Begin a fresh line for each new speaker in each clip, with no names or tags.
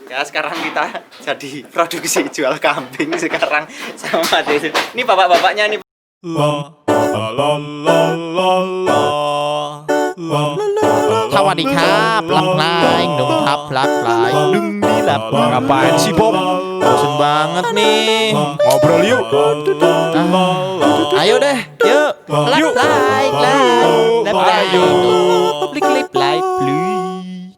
Ya sekarang kita jadi produksi jual kambing sekarang sama deh. Ini bapak-bapaknya nih.
Sawadikap, lain dong hap lain dung dilap. Ngapain sih Bob? Bosen banget nih. Ngobrol yuk. Ayo deh, yuk. Like. Ayo. Klik like, please.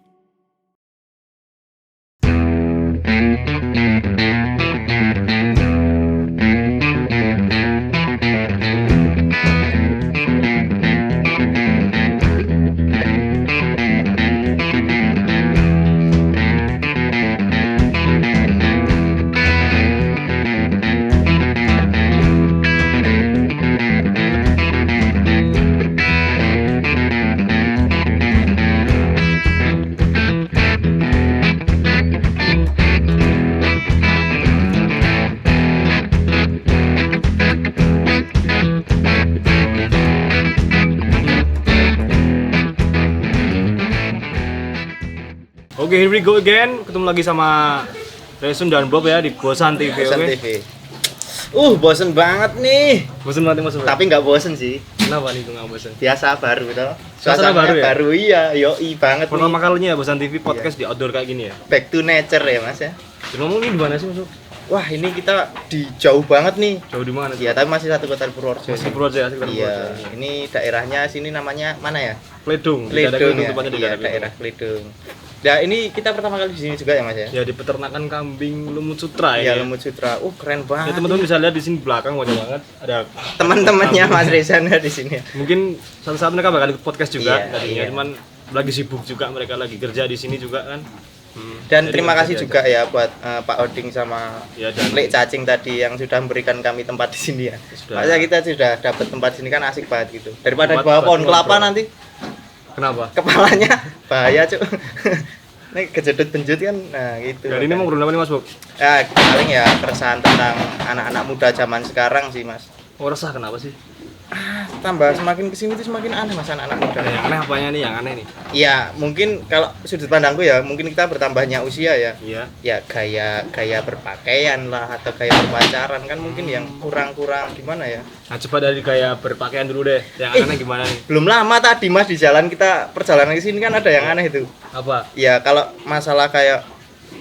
Oke, here we go again. Ketemu lagi sama Resun dan Bob ya di Bosan TV.
Bosan
Oke?
TV. Bosen banget nih.
Bosan banget Mas.
Tapi nggak bosen sih.
Kenapa nih itu nggak bosan?
Biasa baru toh.
Suasana baru ya?
Baru iya, yoi banget
Pertama
nih.
kalinya ya Bosan TV podcast di outdoor kayak gini ya.
Back to nature ya Mas ya.
Ngomong ini di mana sih Mas?
Wah, ini kita di jauh banget nih.
Jauh di mana sih?
Iya, tapi masih satu kota Purworejo.
Masih Purworejo ya, sekitar
Iya,
Purworejo.
ini daerahnya sini namanya mana ya?
Pledung.
Pledung ya.
Tepatnya di
Iya, daerah Pledung. Nah, ini kita pertama kali di sini juga ya Mas ya?
Ya di peternakan kambing Lumut Sutra
Iya,
ya.
Lumut Sutra. Keren
Ya
banget.
teman-teman bisa lihat di sini belakang banyak banget ada
Teman-temannya Mas Reza di sini.
mungkin suatu saat mereka bakal ikut podcast juga
Iya,
tadinya,
iya.
cuman lagi sibuk juga, mereka lagi kerja di sini juga kan.
Dan
Jadi
terima
nggak
kasih
bisa
juga ya buat Pak Oding sama
Ya, dan
Lek Cacing tadi yang sudah memberikan kami tempat di sini ya.
Sudah.
Makanya kita sudah dapat tempat di sini kan asik banget gitu. Daripada di
Tempat
bawah pohon
buat
kelapa
ngobrol.
nanti
Kenapa?
kepalanya bahaya, Cuk. Nih kejedut benjut kan. Nah, gitu.
Dan ini mau ngobrol apa nih Mas Bob?
Ya, paling ya keresahan tentang anak-anak muda zaman sekarang sih, Mas.
Oh, resah kenapa sih?
Tambah semakin kesini tuh semakin aneh Mas anak-anak muda.
Yang aneh apanya nih? Yang aneh nih?
Iya, mungkin kalau sudut pandangku ya, mungkin kita bertambahnya usia ya.
Iya.
Ya gaya berpakaian lah atau gaya berpacaran kan mungkin yang kurang gimana ya.
Nah, coba dari gaya berpakaian dulu deh. Yang aneh gimana nih?
Belum lama tadi Mas di jalan kita perjalanan ke sini kan ada yang aneh itu.
Apa?
Ya kalau masalah kayak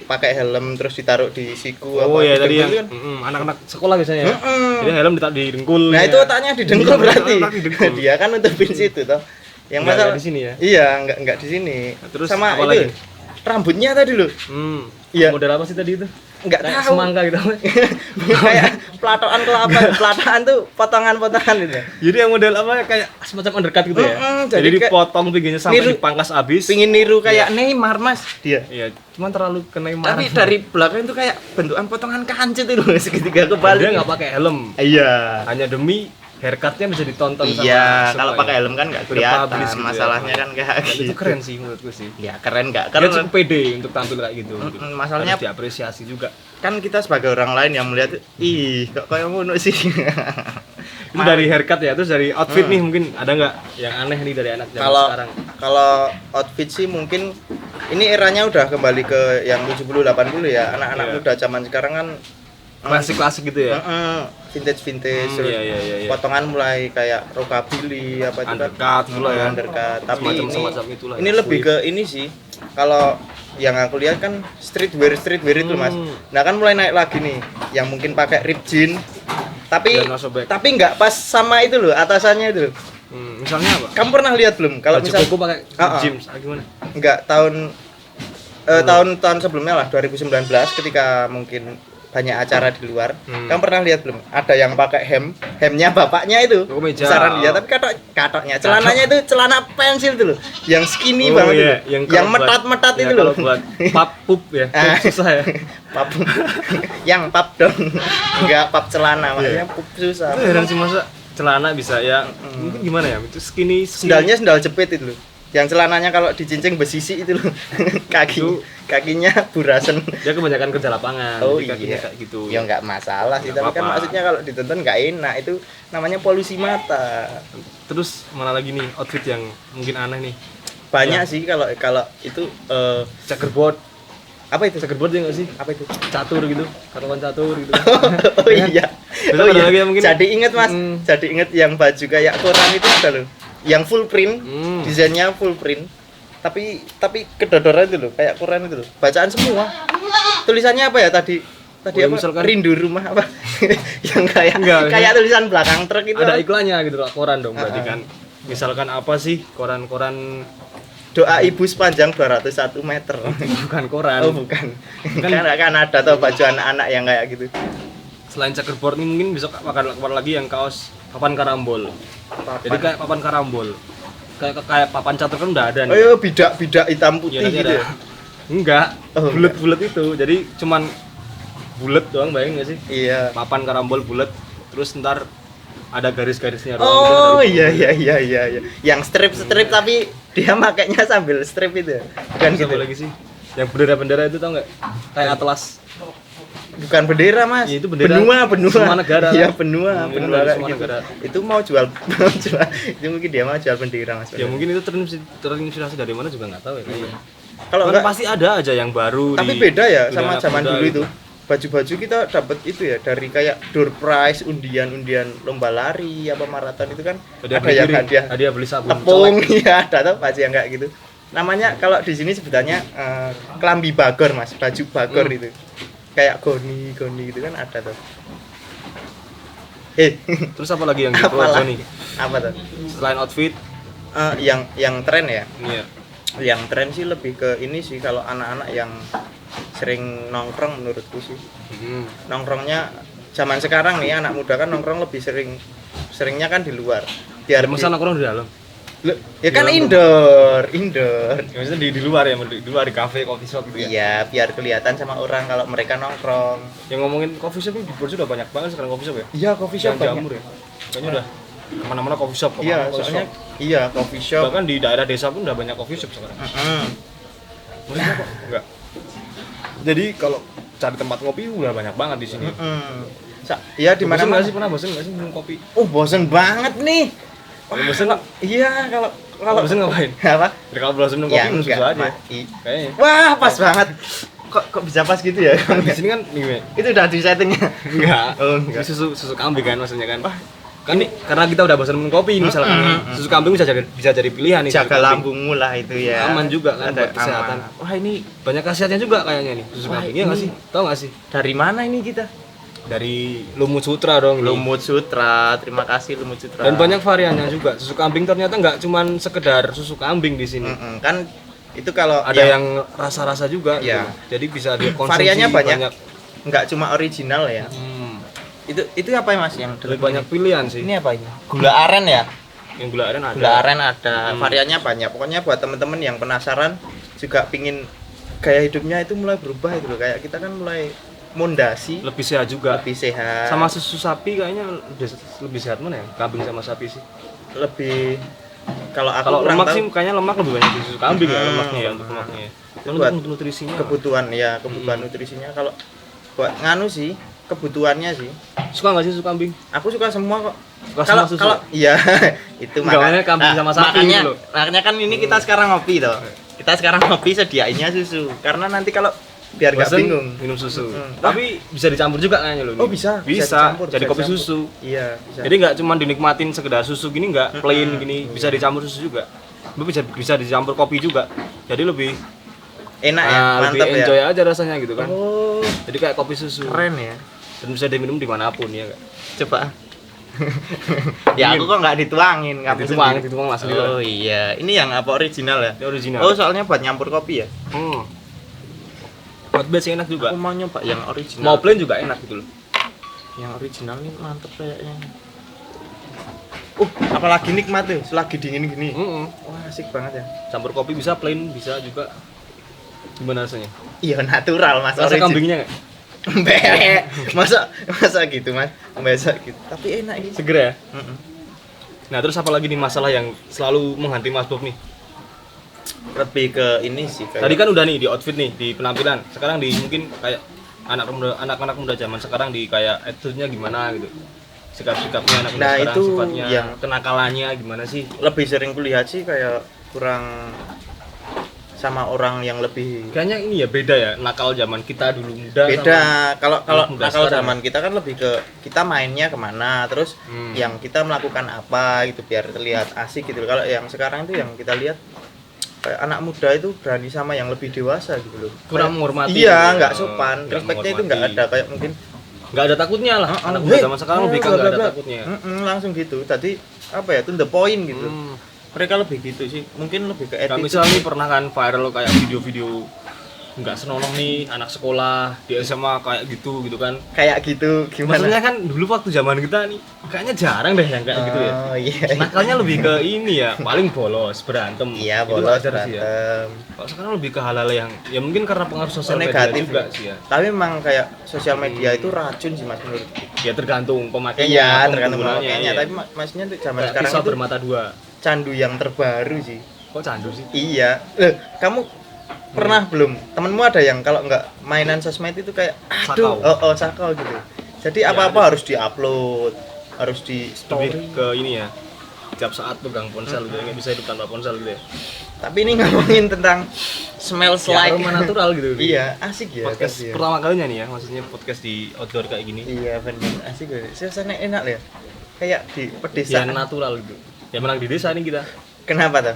pakai helm terus ditaruh di siku
Oh
apa
ya
di
tadi yang
dengkul kan.
anak-anak sekolah biasanya ya.
Mm-mm.
Jadi helm ditaruh di dengkul.
Nah,
ya.
itu otaknya di dengkul berarti.
Otak di dengkul.
Dia kan nutupin situ toh. Yang
Nggak
masalah
di sini ya.
Iya, enggak di sini.
Nah, terus
sama
apa
itu
lagi?
rambutnya tadi loh.
Iya.
Iya.
Model apa sih tadi itu?
Enggak
Kayak
tahu.
semangka gitu.
Kayak pelatokan kelapa, pelataan tuh potongan-potongan gitu.
Jadi yang model apa kayak semacam undercut gitu ya.
Jadi
Jadi
kayak
dipotong pinggirnya sampai
niru-
dipangkas habis.
Pingin niru kayak Neymar Mas dia.
Iya, cuman terlalu ke Neymar.
Tapi dari belakang itu kayak bentukan potongan kancut itu loh segitiga kebalik.
dia nggak pakai helm.
Iya.
Hanya demi haircutnya bisa ditonton sama
Iya, kalau
semua
pakai
ya.
helm kan nggak
Udah
kelihatan.
publish gitu ya.
Masalahnya kan kayak
Dan
gitu.
itu keren sih menurutku sih.
Ya keren nggak?
Dia
Karena
cukup pede untuk tampil kayak gitu.
masalahnya
harus diapresiasi juga.
kan kita sebagai orang lain yang melihat, ih kok kayak ngono sih.
Itu dari haircut ya, terus dari outfit nih mungkin ada nggak yang aneh nih dari anak zaman
Kalau
sekarang?
kalau outfit sih mungkin ini eranya udah kembali ke yang 70 80 ya. Anak-anak
Iya.
muda zaman sekarang kan
Klasik-klasik gitu ya.
vintage
Iya, iya.
potongan mulai kayak rockabilly apa itu kan.
Undercut pula ya.
Undercut. Tapi
Semacam itulah
ini
ya.
lebih ke ini sih. Kalau yang aku lihat kan streetwear itu Mas. Nah kan mulai naik lagi nih yang mungkin pakai ripped jean tapi
Biar nggak sobek.
nggak pas sama itu loh atasannya itu loh.
Misalnya apa?
Kamu pernah lihat belum kalau
Baju
misal
koko pakai jeans, gimana?
enggak tahun sebelumnya lah 2019 ketika mungkin banyak acara di luar. Kamu pernah lihat belum? Ada yang pakai hemnya bapaknya itu.
Oh, kemeja.
Besaran dia, tapi katoknya celananya itu celana pensil itu loh. Yang skinny banget
iya.
itu. Yang
kalau
metat-metat
buat,
itu
ya,
loh.
Kalau buat pup ya, pup susah ya.
Pap. Yang pap dong. Enggak pap celana, makanya pup susah.
Itu heran sih masa celana bisa ya. Mungkin gimana ya? Itu skinny.
Sendalnya sendal jepit itu loh. Yang celananya kalau dicincing besisi itu loh. Kakinya burasen.
Dia kebanyakan kerja lapangan.
Oh
jadi kakinya
iya.
kayak gitu.
Ya nggak masalah sih,
Nggak
tapi kan
apa-apa.
maksudnya kalau ditonton nggak enak, itu namanya polusi mata.
Terus mana lagi nih outfit yang mungkin aneh nih?
Banyak
Ya.
sih kalau itu
Checkerboard.
Apa itu?
Checkerboard ya nggak sih?
Apa itu?
Catur gitu, katawan catur gitu.
Oh iya.
Besok ada lagi yang mungkin-
Jadi inget Mas, jadi inget yang baju kayak koran itu ada loh. Yang full print, desainnya full print. Tapi kedodoran itu loh, kayak koran itu loh. Bacaan semua. Tulisannya apa ya tadi? Tadi
Oh, ya
apa?
misalkan-
Rindu rumah apa? Yang kayak
Enggak,
kayak tulisan belakang truk itu.
Ada iklannya gitu loh, koran dong berarti kan. Misalkan apa sih koran-koran
Doa ibu sepanjang 201 meter.
bukan koran.
Oh bukan. Kan ada tuh baju anak-anak yang kayak gitu.
Selain checkerboard ini mungkin besok akan keluar lagi yang kaos papan karambol. Jadi kayak papan karambol. Kayak papan catur kan udah ada nih.
Oh iya, bidak hitam putih
nanti
gitu.
ada. Enggak,
Oh,
bulat-bulat itu. Jadi cuman bulat doang, bayangin nggak sih?
Iya.
Papan karambol bulat, terus ntar ada garis-garisnya doang.
Oh
gitu, ada-
iya. Yang strip tapi dia makainya sambil strip itu. Bukan
Terus
gitu.
apa lagi sih? Yang bendera-bendera itu tau nggak? Kayak atlas.
Bukan bendera, Mas.
Iya, itu bendera
benua.
semua negara.
Iya, benua
Dari
kayak
semua
gitu.
negara.
Itu mau jual itu mungkin dia mau jual bendera, Mas.
Ya mungkin itu terinspirasi dari mana juga nggak tahu ya. kayaknya.
Kalau
Kan
enggak
pasti ada aja yang baru.
tapi
di
beda ya
dunia
sama
anak
zaman
muda
dulu
gitu.
itu. Baju-baju kita dapat itu ya dari kayak door prize, undian lomba lari apa maraton itu kan
Hadiah
ada
beli
yang
diri, hadiah beli sabun
tepung
colek.
ya ada tuh baju yang kayak gitu. Namanya kalau di sini sebutannya kelambi bagor, Mas, baju bagor itu. Kayak goni gitu kan ada tuh.
Terus apa lagi yang
apa
keluar
lagi?
nih?
Apa tuh?
Selain outfit,
Yang tren ya.
ini ya.
Yang tren sih lebih ke ini sih kalau anak-anak yang sering nongkrong menurutku sih. Nongkrongnya zaman sekarang nih anak muda kan nongkrong lebih seringnya kan di luar. Biar
Masa nongkrong di dalam?
ya kan
dalam
indoor.
Ya, maksudnya di luar ya, di luar di kafe, coffee shop gitu ya.
Iya, biar kelihatan sama orang kalau mereka nongkrong.
Yang ngomongin coffee shop ini di Borjo udah banyak banget sekarang coffee shop ya.
Iya, coffee shop
Yang
banyak.
jamur ya. Kayaknya udah kemana-mana coffee shop.
Iya,
kemana-mana coffee
soalnya
shop.
iya coffee shop.
Bahkan di daerah desa pun udah banyak coffee shop sekarang. Maksudnya kok enggak. Jadi kalau cari tempat ngopi udah banyak banget di sini.
Iya di mana
Bosen nggak
mana
sih, pernah bosen nggak sih minum kopi?
bosen banget nih.
Kalau bosen nggak?
Iya, kalau
Bosen ngapain?
apa?
Jadi kalau bosen minum kopi minum susu
enggak,
aja.
mati.
Kayaknya.
Wah, pas banget. Kok bisa pas gitu ya?
Di sini kan nih, Me.
Itu udah di settingnya.
Enggak.
Oh, enggak.
Susu kambing kan maksudnya kan. Kan nih karena kita udah bosan minum kopi misalkan susu kambing bisa jadi pilihan nih.
Jaga
susu kambing.
lambungmu lah itu ya.
Aman juga kan
Ada
buat kesehatan.
aman.
Wah, ini banyak khasiatnya juga kayaknya nih susu
Wah,
kambing. Iya enggak
ini-
sih? Tahu enggak sih?
Dari mana ini kita?
Dari Lumut Sutra dong. ini.
Lumut Sutra. Terima kasih Lumut Sutra.
Dan banyak variannya juga. Susu kambing ternyata nggak cuman sekedar susu kambing di sini.
Kan itu kalau
Ada yang rasa-rasa juga.
Iya.
gitu. Jadi bisa dikonsumsi
variannya banyak. Nggak cuma original ya. Itu apa ya, Mas, yang
Lebih banyak pilihan sih.
ini apa ini? Gula aren ya?
Yang gula aren ada.
Gula aren ada, variannya banyak. Pokoknya buat temen-temen yang penasaran juga pingin gaya hidupnya itu mulai berubah itu loh. Kayak kita kan mulai mondasi,
Lebih sehat juga.
lebih sehat.
Sama susu sapi kayaknya lebih sehat mana ya? Kambing sama sapi sih.
lebih kalau aku
Kalau
kurang
lemak
tahu
sih kayaknya lemak lebih banyak di susu kambing ya lemaknya ya untuk lemaknya. Kalau
buat
untuk nutrisinya
kebutuhan ya, kebutuhan nutrisinya. Kalau buat nganu sih, kebutuhannya sih.
suka nggak sih susu kambing?
Aku suka semua kok.
Suka
Kalau
semua susu?
kalau iya itu
Enggak, makanya kambing sama sapi
makanya,
gitu loh.
makanya kan ini kita sekarang ngopi toh. Kita sekarang ngopi sediainnya susu. Karena nanti kalau biar gak
Bosen,
bingung.
minum susu.
Hmm.
Tapi bisa dicampur juga kayaknya loh.
Oh,
ini.
bisa
Bisa. Jadi
bisa
kopi
dicampur.
susu.
Iya, bisa.
Jadi nggak cuma dinikmatin sekedar susu gini nggak plain gini, bisa dicampur susu juga. Bisa dicampur kopi juga. Jadi lebih
Enak ya,
lebih
mantap
enjoy
ya.
aja rasanya gitu kan.
Oh,
Jadi kayak kopi susu.
keren ya.
Dan bisa diminum dimanapun ya. Nggak?
Coba. Ya aku kok nggak dituangin, kamu
Dituang,
sendiri.
dituang langsung
Oh iya, ini yang apa original ya?
Ini original.
Oh soalnya buat nyampur kopi ya?
Buat base enak juga.
Aku mau nyoba yang original.
Mau plain juga enak gitu loh.
Yang original nih mantep kayaknya. Apalagi nikmat tuh, selagi dingin gini. Wah asik banget ya.
Campur kopi bisa plain, bisa juga. Gimana rasanya?
Iya natural mas.
Rasa
origin.
kambingnya nggak?
Mbek. masa gitu mas, masa gitu. Tapi enak ini.
Seger ya? Nah terus apa lagi nih masalah yang selalu menghantui Mas Bob nih?
Lebih ke ini sih. Kayak...
Tadi kan udah nih di outfit nih, di penampilan. Sekarang di mungkin kayak anak-anak muda zaman sekarang di kayak attitude-nya gimana gitu. Sikap-sikapnya anak muda
Nah,
sekarang,
itu
sifatnya,
yang-
kenakalannya gimana sih?
lebih sering kulihat sih kayak kurang sama orang yang lebih
Kayaknya ini ya beda ya, nakal zaman kita dulu muda
beda.
sama
Kalau
muda
nakal
sekarang.
zaman kita kan lebih ke kita mainnya kemana, terus yang kita melakukan apa gitu biar terlihat asik gitu. Kalau yang sekarang itu yang kita lihat kayak anak muda itu berani sama yang lebih dewasa gitu loh.
Kurang
Kayak-
menghormati
Iya,
gitu.
nggak sopan.
Nggak
Respeknya itu nggak
menghormati.
ada kayak mungkin
Nggak ada takutnya lah, anak muda
"Hei,
zaman sekarang lebih kan
bla,
nggak
bla,
ada
bla."
takutnya.
Langsung gitu. Tadi apa ya, to the point gitu.
Hmm.
Mereka lebih gitu sih. Mungkin lebih ke
Kayak
attitude.
misalnya nih pernah kan viral kayak video-video nggak senonoh nih anak sekolah di SMA kayak gitu kan.
Kayak gitu gimana?
Maksudnya kan dulu waktu zaman kita nih kayaknya jarang deh yang kayak gitu ya.
Oh iya.
Nakalnya lebih ke ini ya, paling bolos, berantem.
Iya,
Itu
bolos
wajar sih ya.
berantem.
Kalau sekarang lebih ke hal-hal yang ya mungkin karena pengaruh sosial media
Negatif
juga
ya.
sih ya.
Tapi memang kayak sosial media itu racun sih Mas menurutku.
Ya tergantung pemakainya.
Iya, tergantung
penggunanya,
pemakainya.
iya.
Tapi maksudnya tuh zaman
Kayak
sekarang
pisau
itu
bermata dua.
candu yang terbaru sih.
Kok candu sih?
Iya. Kamu pernah belum? Temenmu ada yang kalau nggak mainan sosmed itu kayak aduh,
Sakau.
sakau gitu. Jadi
Ya,
apa-apa harus diupload, harus di story.
Lebih ke ini ya. Tiap saat pegang ponsel gitu, nggak bisa hidup tanpa ponsel gitu ya.
Tapi ini ngomongin tentang smells
Ya,
like
aroma natural gitu.
Iya, asik ya.
Podcast
tapi ya.
pertama kalinya nih ya, maksudnya podcast di outdoor kayak gini.
Iya, benar. Asik ya. Suasana enak ya. Kayak di
Ya
pedesaan.
natural gitu. Ya menang di desa nih kita.
Kenapa tuh?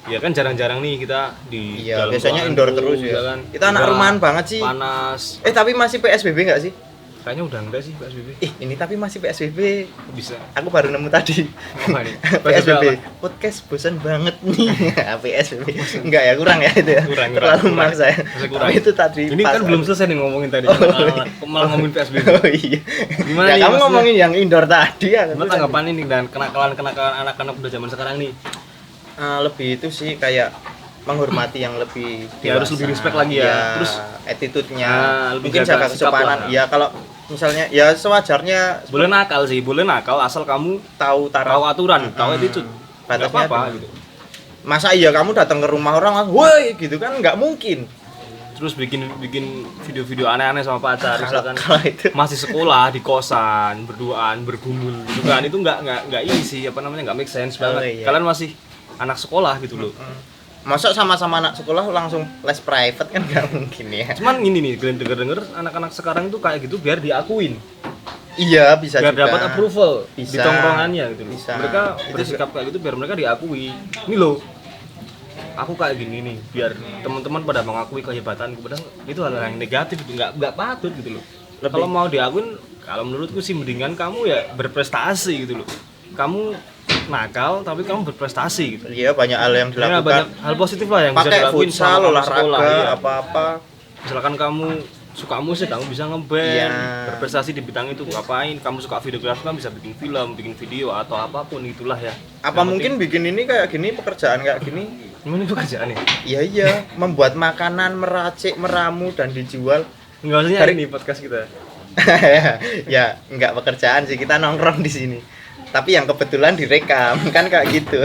Ya kan jarang-jarang nih kita di
Iya,
dalam
biasanya
ruangan
indoor
terus,
terus ya.
kan.
Kita anak
Udah
rumahan banget sih.
Panas.
Tapi masih PSBB nggak sih?
Kayaknya udah enggak sih PSBB.
Ini tapi masih PSBB.
Kok bisa?
Aku baru nemu tadi.
Apa nih?
PSBB.
apa?
Podcast bosan banget nih. PSBB. Enggak ya, kurang ya itu ya.
Kurang,
Terlalu
kurang.
maksa ya.
Masih kurang.
Tapi itu tadi
Ini
pas
kan belum selesai nih ngomongin tadi.
Oh,
Kok malah ngomongin PSBB.
Oh iya.
Gimana
Ya
nih,
kamu
maksudnya?
ngomongin yang indoor tadi ya.
Gimana tanggapan ini dan kenakalan-kenakalan anak-anak muda zaman sekarang nih?
Lebih itu sih kayak menghormati yang lebih
Ya, harus lebih respect lagi ya. Terus
attitude-nya,
Nah, lebih
mungkin
jaga
jaga
sikap
kesopanan.
lah.
Ya kalau misalnya ya sewajarnya
Boleh nakal sih, boleh nakal asal kamu
tahu
tahu aturan, tahu attitude. Nggak
batasnya
apa-apa
apa
gitu.
Masa iya kamu datang ke rumah orang langsung, woi gitu kan nggak mungkin.
Terus bikin video-video aneh-aneh sama pacar, misalkan
Kalau itu
masih sekolah di kosan, berduaan, bergumul gitu kan. Itu nggak ini sih, apa namanya, nggak make sense banget.
iya.
Kalian masih anak sekolah gitu loh.
masa sama-sama anak sekolah langsung les private kan nggak mungkin ya.
Cuman ini nih, kalian denger-denger anak-anak sekarang tuh kayak gitu biar diakuin.
Iya bisa
Biar
juga.
dapat approval di
Bisa.
tongkrongannya gitu loh.
Bisa.
Mereka
Itu
bersikap kayak gitu biar mereka diakui. Ini loh, aku kayak gini nih, biar teman-teman pada mengakui kehebatanku. Padahal itu hal yang negatif, itu nggak patut gitu loh.
Lebih-
Kalau mau diakuin, kalau menurutku sih mendingan kamu ya berprestasi gitu loh. Kamu nakal tapi kamu berprestasi gitu.
Iya banyak hal yang
Ya,
dilakukan.
banyak hal positif lah yang bisa
Pakai
dilakuin
futsal,
selama kamu
olahraga,
sekolah, iya.
apa-apa.
Misalkan kamu suka musik, kamu bisa ngeband,
Iya.
berprestasi di bidang itu ngapain? Kamu suka videografi, kamu bisa bikin film, bikin video atau apapun itulah ya.
Apa
Yang
mungkin bikin ini kayak gini, pekerjaan kayak gini?
penting- Emang ini pekerjaannya?
Iya iya, membuat makanan meracik, meramu dan dijual.
Enggak maksudnya
Dari-
ini podcast kita.
Ya, enggak pekerjaan sih, kita nongkrong di sini. Tapi yang kebetulan direkam kan kayak gitu.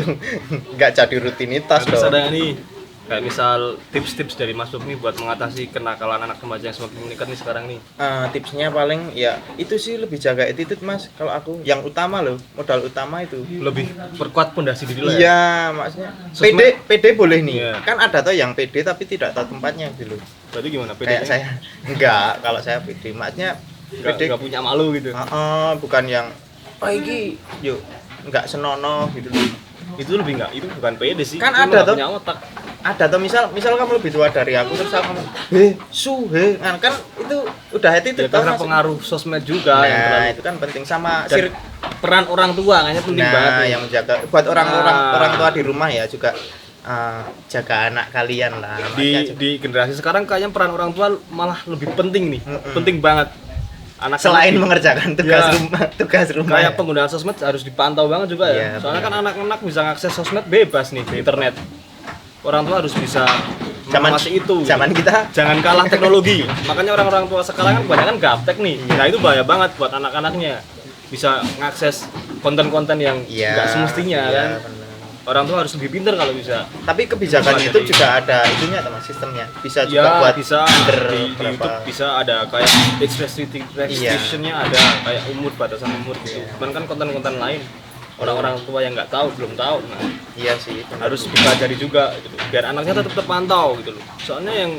Enggak jadi rutinitas
Terus
dong.
ada nih kayak misal tips-tips dari Mas Bob nih buat mengatasi kenakalan anak remaja yang semakin meningkat nih sekarang nih.
Tipsnya paling ya itu sih lebih jaga attitude Mas. Kalau aku yang utama loh, modal utama itu.
Lebih perkuat pondasi diri lah ya.
Iya, maksudnya
Sosmed-
PD boleh nih.
Iya.
Kan ada tuh yang PD tapi tidak tahu tempatnya gitu loh.
Berarti gimana?
Kayak saya enggak, kalau saya PD maksudnya PD
Enggak punya malu gitu.
bukan yang iki yuk enggak senonoh gitu loh.
Itu lebih enggak, itu bukan pede sih.
Kan
itu
ada
nggak
tuh.
punya otak.
Ada tuh misal kamu lebih tua dari aku terus aku ngomong, kan itu udah attitude
Ya,
tau,
karena
Mas.
pengaruh sosmed juga yang
Nah,
terlalu
itu kan penting sama
dan peran orang tua kayaknya penting banget
nah
nih.
yang menjaga buat orang-orang
Nah.
orang tua di rumah ya juga jaga anak kalian lah. Maksudnya
di generasi sekarang kayaknya peran orang tua malah lebih penting nih. Penting banget. Anak
selain mengerjakan
Ya.
tugas rumah
kayak
ya.
penggunaan sosmed harus dipantau banget juga ya.
Iya,
Soalnya
benar.
kan anak-anak bisa ngakses sosmed bebas nih di internet. Orang tua harus bisa mengawasi itu.
zaman kita
Jangan kalah teknologi. Makanya orang-orang tua sekarang kan kebanyakan gaptek nih.
Iya.
Nah, itu bahaya banget buat anak-anaknya. Bisa ngakses konten-konten yang
iya,
nggak semestinya
iya,
kan.
benar.
Orang tua harus lebih pintar kalau bisa.
Tapi kebijakan
Bisa
YouTube
jadi-
juga ada itunya teman sistemnya. Bisa juga
Ya,
buat
bisa
under
di
berapa.
YouTube bisa ada kayak restriction-nya ada kayak umur, batasan umur gitu.
Iya.
Cuman kan konten-konten lain orang-orang tua yang nggak tahu belum tahu. Nah,
Iya sih, benar.
harus dipelajari juga gitu loh, biar anaknya tetap terpantau gitu loh. Soalnya yang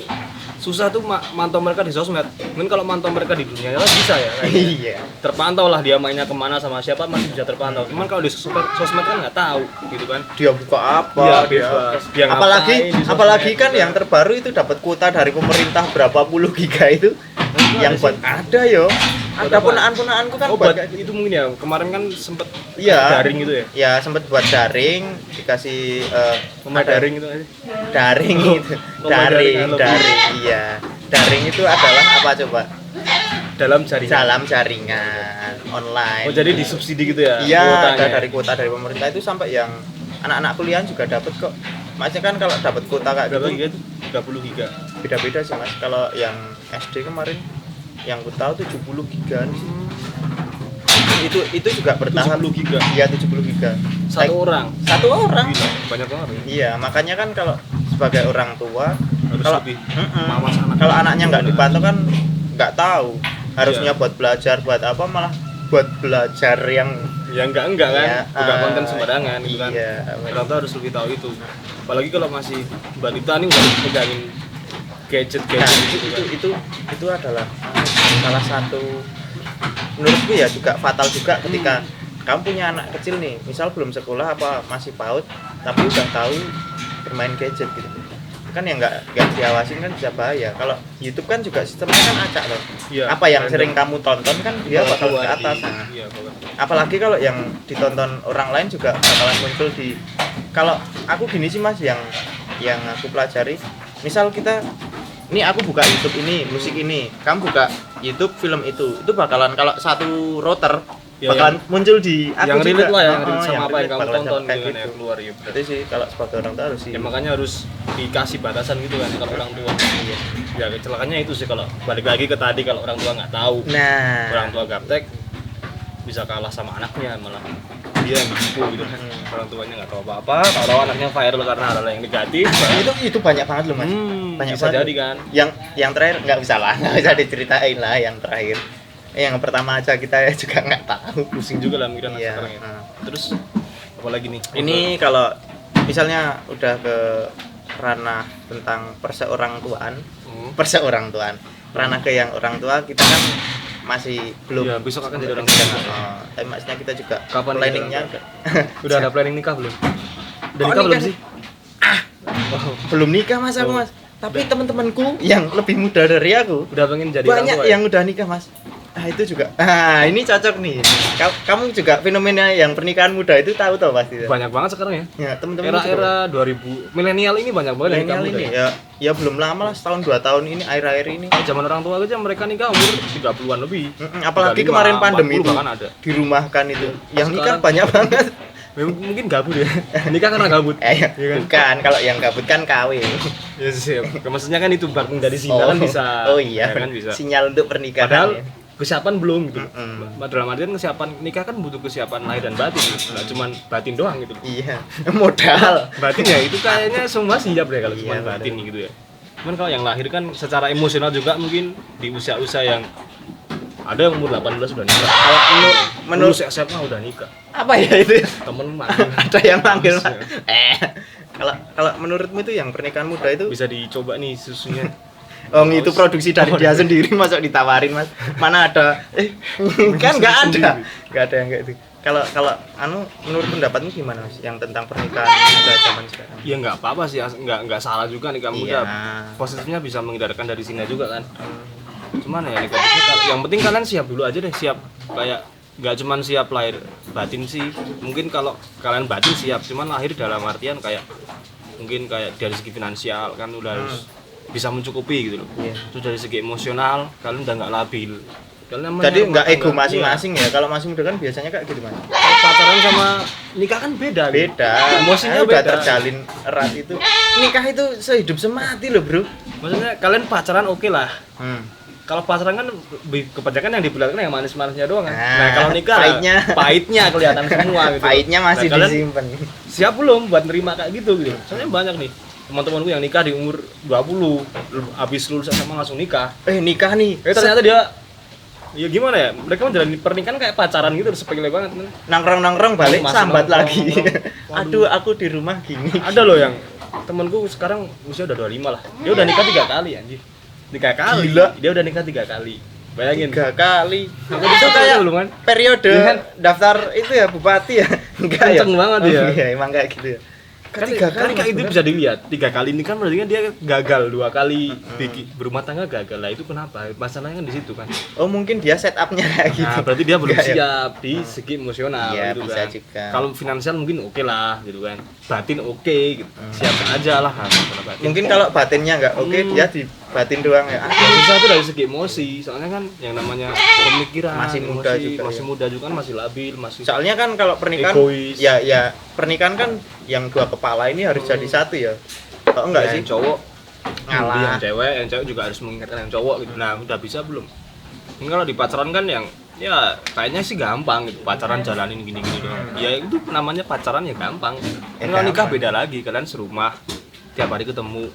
susah tuh mantau mereka di sosmed. Mungkin kalau mantau mereka di dunia nyata bisa ya kayaknya.
Iya.
Terpantau lah dia mainnya kemana sama siapa masih bisa terpantau. Cuman kalau di sosmed kan nggak tahu gitu kan.
Dia buka apa?
Iya,
dia
bebas. Dia
apalagi
ngapain di sosmed,
apalagi kan
gitu
yang terbaru itu dapat kuota dari pemerintah berapa puluh giga itu.
itu
Yang
ada
buat
sih.
ada yo.
Buat
Ada
apa?
ponaan-ponaanku kan
Oh,
buat
buat
kayak gitu.
itu mungkin ya. Kemarin kan sempet
Iya.
daring gitu ya.
Ya sempat buat daring, dikasih
Daring itu nggak sih?
daring
Oh,
itu.
pemajaring, halo.
Daring, iya. Daring itu adalah apa coba?
Dalam jaringan.
Dalam jaringan online.
Oh, jadi disubsidi gitu ya?
Iya,
kuotanya
ada
ya?
dari kuota dari pemerintah itu sampai yang anak-anak kuliah juga dapat kok. Maksudnya kan kalau dapat kuota kayak
Berapa
gitu
giga itu? 30 giga.
beda-beda sih Mas. Kalau yang SD kemarin yang ku tahu 70 giga sih. Itu juga bertahap
70 giga.
Iya, 70 giga.
Satu orang.
Satu orang.
Gila, banyak banget ya.
Iya, makanya kan kalau sebagai orang tua
Harus
kalau
lebih
Mm-mm.
mawas anak.
kalau anaknya nggak dipantau kan nggak tahu. Harusnya
Iya.
buat belajar buat apa malah buat belajar yang
Ya enggak kan,
Iya,
bukan konten sembarangan gitu kan.
Iya,
Orang tua harus lebih tahu itu. Apalagi kalau masih balita nih udah pegangin gadget
Nah,
gitu kan.
itu adalah salah satu menurutku ya juga fatal juga ketika kamu punya anak kecil nih, misal belum sekolah apa masih PAUD, tapi udah tahu bermain gadget gitu. Kan yang nggak diawasin kan bisa bahaya. Kalau YouTube kan juga sistemnya kan acak loh.
Iya,
Apa yang
random.
sering kamu tonton kan dia
Kalau
bakal
keluar
ke atas.
di-
Nah,
Iya, kalau
apalagi kalau yang ditonton orang lain juga bakalan muncul di kalau aku gini sih Mas yang aku pelajari misal kita ini aku buka YouTube ini musik ini kamu buka YouTube film itu bakalan kalau satu router
Ya,
bakalan muncul di aku
yang relate lah ya,
Oh,
relate sama apa yang
relate
kamu
bakalan
tonton
kayak
gitu kan ya keluar ya.
Berarti sih kalau sebagai orang tua harus sih
Ya makanya harus dikasih batasan gitu kan kalau orang tua.
Iya.
Ya kecelakaannya itu sih kalau balik lagi ke tadi kalau orang tua nggak tahu.
Nah
Orang tua gaptek bisa kalah sama anaknya malah dia yang ditipu gitu kan. Orang tuanya nggak tahu apa-apa, tahu anaknya viral karena hal yang negatif.
itu banyak banget loh Mas banyak
bisa
banget.
jadi kan.
Yang terakhir nggak bisa lah nggak bisa diceritain lah yang terakhir yang pertama aja kita ya juga nggak tahu
Pusing juga lah mikiran
Iya,
sekarang ya.
nah.
Terus apa lagi nih?
Ini kalau misalnya udah ke ranah tentang perseorangtuaan ranah ke yang orang tua kita kan masih belum
Iya, besok akan jadi orang tua.
tapi maksudnya kita juga
Kapan nih
planningnya
jadi Udah ada planning nikah belum? Udah
Oh,
nikah belum
nikah.
sih?
belum nikah Mas aku
Oh.
Mas tapi teman-temanku yang lebih muda dari aku
Udah pengen jadi orang
banyak
tua.
yang udah nikah Mas. Itu juga ini cocok nih. Kamu juga fenomena yang pernikahan muda itu tahu pasti
Banyak banget sekarang ya.
ya teman-teman
Era-era 2000 milenial ini banyak banget yang nikah
milenial
muda
ini
ya.
ya belum lama lah setahun 2 tahun ini akhir-akhir ini.
Zaman orang tua aja mereka nikah umur 30-an lebih.
Apalagi
35,
kemarin pandemi
40
itu
bahkan ada.
dirumahkan itu. Yang nikah
Sekarang-
banyak banget.
Mungkin gabut ya. Nikah karena gabut.
Iya
kan?
bukan kalau yang gabut kan kawin.
Ya siap. Maksudnya kan itu bakung dari zina kan bisa.
Oh iya.
Ya kan bisa.
Sinyal untuk pernikahan.
Padahal
ya.
kesiapan belum gitu.
Mm-mm.
Dalam artian kesiapan nikah kan butuh kesiapan lahir dan batin. Nggak cuman batin doang gitu.
Iya. Modal.
Batin ya itu kayaknya semua siap deh kalau
Iya,
cuma
betul.
batin gitu ya. Cuman kalau yang lahir kan secara emosional juga mungkin di usia-usia yang ada yang umur 18 udah nikah.
Kalau menurut
Lulus SMA udah nikah.
apa ya itu?
Temen manggil.
Ada yang manggil
Mas,
Mas. Kalau menurutmu itu yang pernikahan muda itu
Bisa dicoba nih susunya.
itu produksi dari dia sendiri masuk ditawarin Mas. Mana ada kan nggak ada. Nggak ada yang kayak itu. Kalau menurut pendapatmu gimana Mas yang tentang pernikahan muda zaman sekarang?
Ya nggak apa-apa sih, nggak salah juga nikah muda.
Iya.
Positifnya bisa menghindarkan dari zina juga kan. Cuman ya negatifnya yang penting kalian siap dulu aja deh, siap kayak nggak cuman siap lahir batin sih. Mungkin kalau kalian batin siap, cuman lahir dalam artian kayak mungkin kayak dari segi finansial kan udah harus bisa mencukupi gitu loh.
Iya.
Terus dari segi emosional kalian udah nggak labil. Kalian
Jadi
namanya
nggak
rumah
ego
tangga.
masing-masing ya. Kalau masih muda kan biasanya kayak gitu Mas.
Iya. Pacaran sama nikah kan beda. gitu.
Beda.
Emosinya
Udah
beda.
terjalin erat itu. Nikah itu sehidup semati loh, Bro.
Maksudnya kalian pacaran oke lah.
Hmm.
Kalau pacaran kan kebanyakan yang diperlihatkan yang manis-manisnya doang kan.
Nah,
Nah, kalau nikah pahitnya kelihatan semua gitu.
Pahitnya masih
Nah, kalian
disimpan.
siap belum buat nerima kayak gitu gitu. Soalnya banyak nih teman-temanku yang nikah di umur 20, habis lulus SMA langsung nikah.
Nikah nih.
Ternyata dia ya gimana ya, mereka menjalani pernikahan kayak pacaran gitu, sepele banget kan.
Nongkrong balik
Masih
sambat
nongkrong,
lagi.
nongkrong.
Aduh, aku di rumah gini.
Ada loh yang temenku sekarang usia udah 25 lah, dia udah nikah 3 kali anjir. 3 kali.
Gila.
Dia udah nikah 3 kali. Bayangin.
3 kali.
Itu
kayak
belum kan?
periode
Iya kan?
daftar itu ya bupati ya. Enggak ya.
Kenceng banget ya.
Iya, emang kayak gitu ya.
Kan
3 kali
kan itu bisa dilihat 3 kali ini kan berarti kan dia gagal 2 kali berumah tangga gagal lah, itu kenapa masalahnya kan di situ kan.
Oh, mungkin dia setupnya kayak gitu.
Nah berarti dia belum
Enggak ya?
siap di segi emosional
Iya,
gitu
bisa
kan.
juga.
Kalau finansial mungkin oke lah gitu kan, batin oke gitu. Siap aja lah kan, kalau batin.
Mungkin kalau batinnya enggak oke, dia di batin doang ya.
Yang susah tuh dari segi emosi, soalnya kan yang namanya pemikiran
Masih muda
emosi,
juga
masih
ya.
muda juga kan, masih labil, masih
Soalnya kan kalau pernikahan
Egois.
ya pernikahan kan yang 2 kepala ini harus jadi satu ya. Oh enggak
Ya,
sih?
yang cowok
Ngalah.
yang cewek juga harus mengingatkan yang cowok gitu. Nah udah bisa belum? Ini kalau di pacaran kan yang ya kayaknya sih gampang gitu, pacaran jalanin gini-gini doang. Ya itu namanya pacaran ya gampang. Kalau nikah
gampang.
beda lagi, kalian serumah tiap hari ketemu,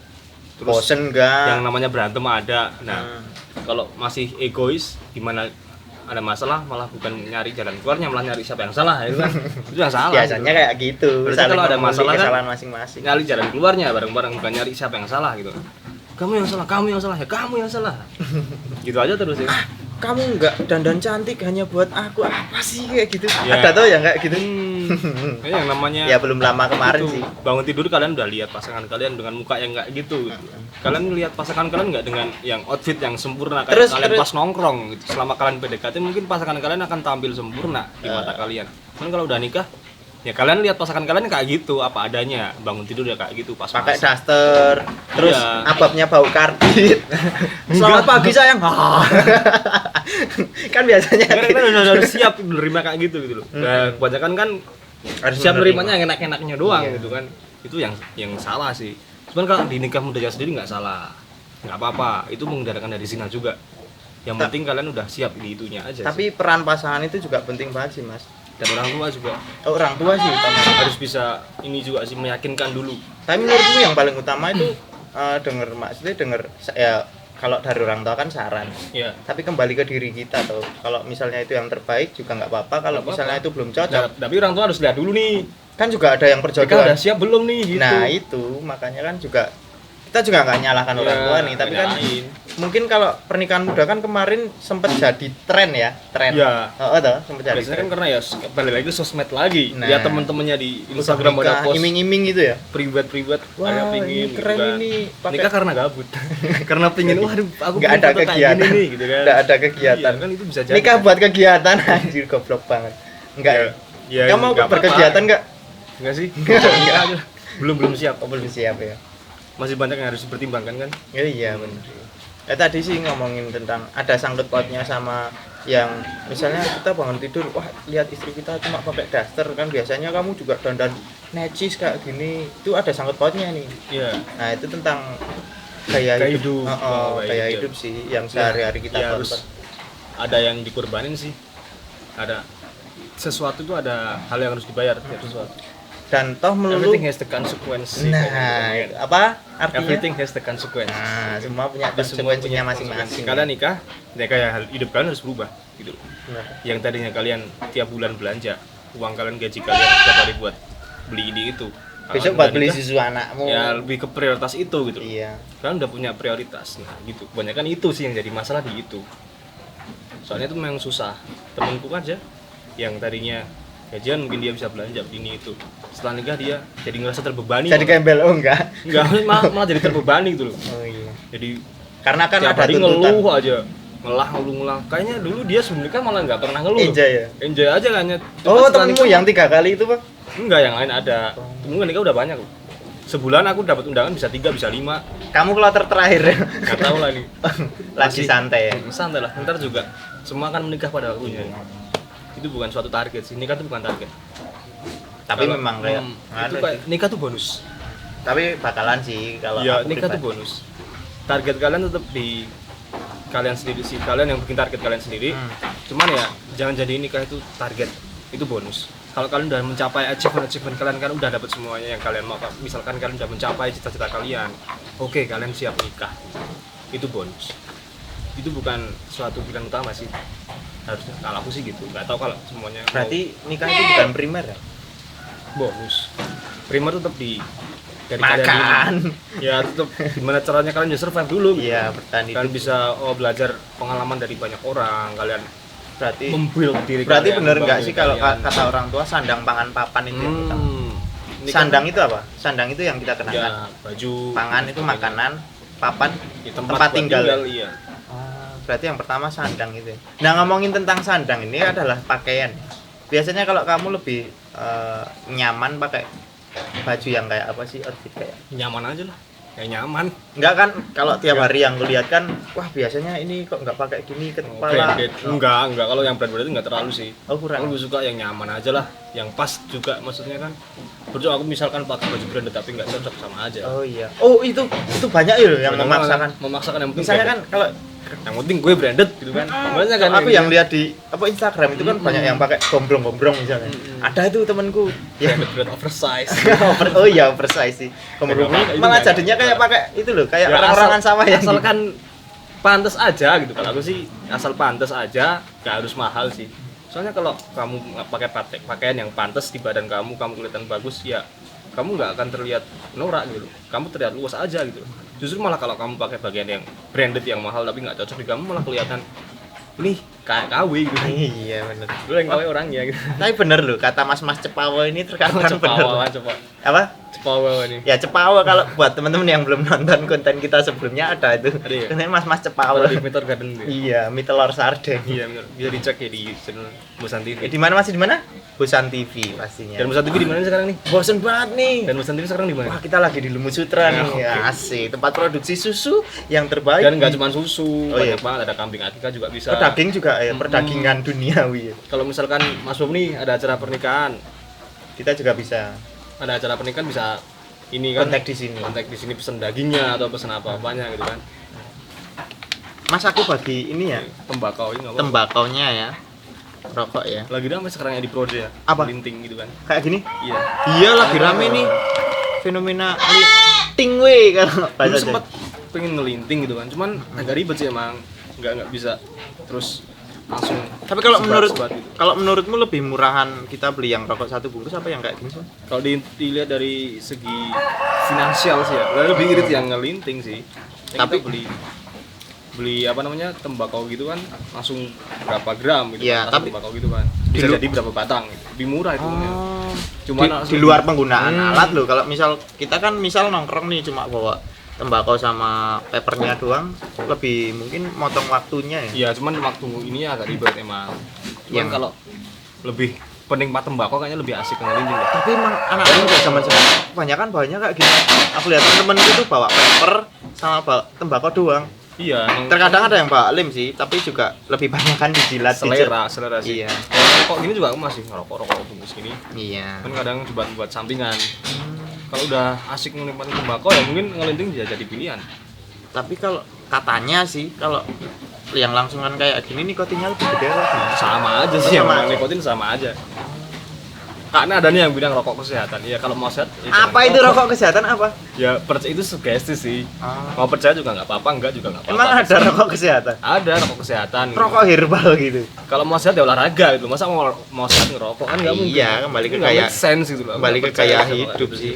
terus
Bosen enggak?
yang namanya berantem ada. Nah kalau masih egois gimana, ada masalah malah bukan nyari jalan keluarnya, malah nyari siapa yang salah, itu kan itu yang salah.
Biasanya kayak gitu.
Berarti
Saling
kalau ada
memilih
masalah kan,
kesalahan masing-masing.
nyari jalan keluarnya bareng-bareng, bukan nyari siapa yang salah gitu. Kamu yang salah, kamu yang salah, ya kamu yang salah. Gitu aja terus ya.
Kamu enggak dandan cantik hanya buat aku, apa sih kayak gitu?
Ya.
Ada tuh yang kayak gitu.
Kayak yang namanya
Ya belum lama kemarin
itu,
sih.
bangun tidur kalian udah lihat pasangan kalian dengan muka yang nggak gitu, gitu. Kalian lihat pasangan kalian nggak dengan yang outfit yang sempurna kayak
Terus-
kalian
terus-
pas nongkrong gitu. Selama kalian PDKT mungkin pasangan kalian akan tampil sempurna di mata kalian. Cuman kalau udah nikah ya kalian lihat pasangan kalian kayak gitu apa adanya, bangun tidur ya kayak gitu, pas
Pakai
masak.
daster, terus
Iya.
ababnya bau karbit. Selamat pagi sayang. Kan biasanya
Karena
gitu.
kita udah harus siap menerima kayak gitu gitu loh. Nah, kebanyakan kan
Harus
siap
menerima.
menerimanya yang enak-enaknya doang
Iya.
gitu kan. Itu yang salah sih. Cuman kalau di nikah muda sendiri nggak salah, nggak apa-apa. Itu menghindarkan dari zina juga. Yang penting kalian udah siap di itunya aja.
Tapi peran pasangan itu juga penting banget sih, Mas.
dan orang tua juga
Oh, orang tua sih utama.
harus bisa ini juga sih, meyakinkan dulu.
Tapi menurutku yang paling utama itu maksudnya denger ya, kalau dari orang tua kan saran.
Ya.
Tapi kembali ke diri kita tuh. Kalau misalnya itu yang terbaik juga nggak apa-apa. Kalau
Nggak
misalnya
apa-apa.
itu belum cocok,
Nah, tapi orang tua harus lihat dulu nih.
kan juga ada yang
Mereka
perjodohan.
udah siap belum nih gitu.
Nah itu makanya kan juga kita juga nggak nyalahkan orang
Ya,
tua nih, tapi kan
nyalahin.
mungkin kalau pernikahan muda kan kemarin sempat jadi tren ya, tren.
Ya.
Oh, toh, sempat jadi
Biasanya
tren.
kan karena ya balik lagi sosmed lagi.
Nah.
Lihat teman-temannya di
Udah
Instagram
nikah,
pada post
iming-iming gitu ya.
pribad
Wah,
ada
ini
pingin
keren
gitu kan.
ini, pakai-
Nikah karena gabut. Karena pingin waduh aku
Nggak
pengen
ada
foto kayak
kegiatan,
gini nih gitu kan.
nggak ada kegiatan.
Iya, kan itu bisa jadi.
Nikah
kan.
buat kegiatan anjir, goblok banget. Enggak ya?
Ya,
Kamu mau
nggak apa-apa.
berkegiatan enggak?
Enggak sih? Nikah aja. Belum siap.
Oh, belum siap ya.
Masih banyak yang harus dipertimbangkan kan.
Ya, iya benar. Tadi sih ngomongin tentang ada sangkut pautnya sama yang misalnya kita bangun tidur, wah lihat istri kita cuma pakai daster, kan biasanya kamu juga dandan necis kayak gini, itu ada sangkut pautnya nih.
Iya.
Nah itu tentang gaya
Gaya
hidup.
hidup.
Oh,
Oh,
gaya
gaya
hidup sih yang sehari-hari kita
Ya,
tonton.
harus ada yang dikorbanin sih. Ada sesuatu itu ada hal yang harus dibayar tiap sesuatu.
Dan toh melulu
Everything has the consequence. sih,
nah
kayak gitu.
apa artinya?
Everything has the consequence.
Nah, semua punya
Ada semua
konsekuensinya
punya
masing-masing.
konsekuensi. Kalian nikah, ya kayak hal hidup kalian harus berubah gitu.
Benar.
Yang tadinya kalian tiap bulan belanja, uang kalian gaji kalian tiap hari buat beli ini itu. Kalau
Besok
udah
buat beli
nikah,
susu anakmu.
ya lebih ke prioritas itu gitu.
Iya.
Kalian udah punya prioritas. Nah, gitu. Kebanyakan itu sih yang jadi masalah di itu. Soalnya itu memang susah. Temenku aja yang tadinya gajian mungkin dia bisa belanja ini itu. Setelah nikah dia jadi ngerasa terbebani.
Jadi gembel oh enggak.
enggak, malah jadi terbebani gitu loh.
Oh iya.
Jadi
Karena kan
tiap
ada
hari
tuntutan.
ngeluh aja, ngeluh. Kayaknya dulu dia sebelum nikah malah nggak pernah ngeluh.
Enjoy ya.
Enjoy aja kayaknya. Cuma
Oh,
setelah
temenmu
nikah-
yang 3 kali itu, Pak?
Enggak, yang lain ada. Temenku nikah udah banyak loh. Sebulan aku dapat undangan bisa 3, bisa 5.
Kamu kloter terakhir.
Nggak tahu lah ini.
Lagi
Masih-
santai ya.
Santai lah, ntar juga semua akan menikah pada waktunya. Itu bukan suatu target sih, nikah itu bukan target.
Tapi
Kalau-
memang kayak
itu kayak nikah tuh bonus.
tapi bakalan sih kalau
Iya,
aku
nikah tuh
pribadi.
bonus. Target kalian tetap di kalian sendiri sih, kalian yang bikin target kalian sendiri. Cuman ya jangan jadi nikah itu target, itu bonus. Kalau kalian udah mencapai achievement kalian kan udah dapat semuanya yang kalian mau. Misalkan kalian udah mencapai cita-cita kalian, oke, kalian siap nikah. Itu bonus. Itu bukan suatu pilihan utama sih. harusnya kalau aku sih gitu, nggak tahu kalau semuanya.
Berarti nikah itu bukan primer ya?
bonus primer tetap dari
Makan.
kalian dulu. Ya tetap gimana caranya kalian bisa survive dulu gitu.
Iya, bertahan
Kalian
hidup.
bisa belajar pengalaman dari banyak orang, kalian
Berarti
membuild diri
berarti
kalian,
bener nggak
membangun
sih kalau
kalian.
kata orang tua sandang pangan papan itu yang kita.
Ini kan
Sandang itu apa? Sandang itu yang kita kenakan.
ya baju,
Pangan itu makanan, papan
ya,
tempat
buat
tinggal.
iya.
Berarti yang pertama sandang itu. Nah, ngomongin tentang sandang ini adalah pakaian. Biasanya kalau kamu lebih nyaman pakai baju yang kayak apa sih, outfit kayak?
Nyaman aja lah, kayak nyaman.
Enggak kan kalau tiap hari yang kulihat kan, wah biasanya ini kok nggak pakai gini ke kepala.
Branded. Enggak, kalau yang branded itu enggak terlalu sih.
Oh,
Aku
kurang.
lebih suka yang nyaman aja lah, yang pas juga maksudnya kan. Berarti aku misalkan pakai baju branded tapi nggak cocok sama aja.
Oh iya. Oh, itu banyak ya yang
Banyak
memaksakan.
banget, memaksakan yang penting
Misalnya kan
branded.
kalau
yang penting gue branded gitu kan. Makanya kan
aku yang lihat di Instagram itu kan banyak yang pakai gombrong-gombrong misalnya. Ada itu temanku yang
branded oversize.
oh iya oversize sih. Gombrong
Nggak pakai, itu
malah
nggak
jadinya kayak pakai itu loh, kayak
Ya,
orang-orangan sawah yang
asalkan pantas aja gitu. Kalau aku sih asal pantas aja, gak harus mahal sih. Soalnya kalau kamu nggak pakai pakaian yang pantas di badan kamu kelihatan bagus ya, kamu nggak akan terlihat norak gitu. Kamu terlihat luas aja gitu. Justru malah kalau kamu pakai bagian yang branded yang mahal tapi nggak cocok di kamu, malah kelihatan nih kayak KW gitu.
Iya bener.
Lu yang KW orangnya gitu.
Tapi bener loh kata mas-mas Cepawa ini terkadang bener. Apa?
Cepawa nih.
Ya Cepawa, kalau buat teman-teman yang belum nonton konten kita sebelumnya ada itu.
Ada ya?
Ini mas-mas Cepawa.
Kalau di Meteor Garden gitu.
Iya, mie telur sarden.
Iya benar. Bisa dicek ya di channel Bosan TV.
Di mana, masih di mana? Bosan TV pastinya.
Dan Bosan TV di mana sekarang nih?
Bosen banget nih.
Dan Bosan TV sekarang di mana?
Wah, kita lagi di Lumut Sutra nih.
oke.
Ya, asik. Tempat produksi susu yang terbaik.
Dan nggak cuma susu,
Oh, iya.
banyak banget, ada kambing akika juga bisa.
Oh, daging juga ya, perdagingan duniawi.
Kalau misalkan Mas Bob nih ada acara pernikahan,
Kita juga bisa
ada acara pernikahan bisa ini kan
kontak di sini.
kontak di sini pesen dagingnya atau pesen apa-apanya gitu kan.
Mas, aku bagi ini ya,
Tembakau ini nggak apa-apa.
tembakaunya ya. Rokok ya.
Lagi ramai sekarang yang di Prode ya.
Apa?
Linting gitu kan.
Kayak gini.
Iya.
Iya, lagi rame nih. Fenomena linting we kalau
Dulu
bahasa
sempet pengen ngelinting gitu kan, cuman agak ribet sih emang. Nggak bisa terus langsung.
Tapi kalau
sebat-sebat gitu.
kalau menurutmu lebih murahan kita beli yang rokok satu bungkus apa yang kayak gini sih?
Kalau dilihat dari segi finansial sih ya, lebih irit yang ngelinting sih.
Tapi-
Tapi beli apa namanya tembakau gitu kan langsung berapa gram gitu
Iya,
kan,
tapi-
tembakau gitu kan bisa
Di lu-
jadi berapa batang gitu. Lebih murah itu
Cuma
Cuman
di luar penggunaan
Hmm.
alat loh. Kalau misal kita kan misal nongkrong nih cuma bawa tembakau sama papernya doang, lebih mungkin motong waktunya ya.
Iya, cuman waktu ini agak ribet emang. Cuman
Iya.
kalau lebih penikmat tembakau kayaknya lebih asik ngelinting deh.
Tapi emang anak-anak kayak zaman sekarang kebanyakan bawanya kayak gini. Aku lihat temen-temen itu bawa paper sama bawa tembakau doang.
Iya, emang
Terkadang ada yang bawa lem sih, tapi juga lebih banyak kan dijilat
selera sih.
Iya.
Kalau gini juga aku masih ngerokok bungkus gini.
Iya.
Kan kadang buat sampingan. Kalau udah asik menikmati tembakau ya mungkin ngelinting jadi pilihan.
Tapi kalau katanya sih kalau yang langsungan kayak gini nikotinnya lebih gede loh.
Sama aja sih,
Sama
sama nikotin sama aja. Karena ada nih yang bilang rokok kesehatan. Ya kalau mau sehat, ya jangan
Apa itu rokok kesehatan apa?
Ya itu sugesti sih.
Ah.
Mau percaya juga nggak apa-apa, enggak juga nggak apa-apa.
Emang ada rokok kesehatan?
Ada rokok kesehatan. gitu.
Rokok herbal gitu.
Kalau mau sehat ya olahraga gitu. Masa mau sehat ngerokok kan nggak mungkin.
Iya, kembali ke
Itu nggak
gaya-
make sense gitu loh.
kembali
Nggak
ke
percaya
gaya
sama
hidup
itu
sih.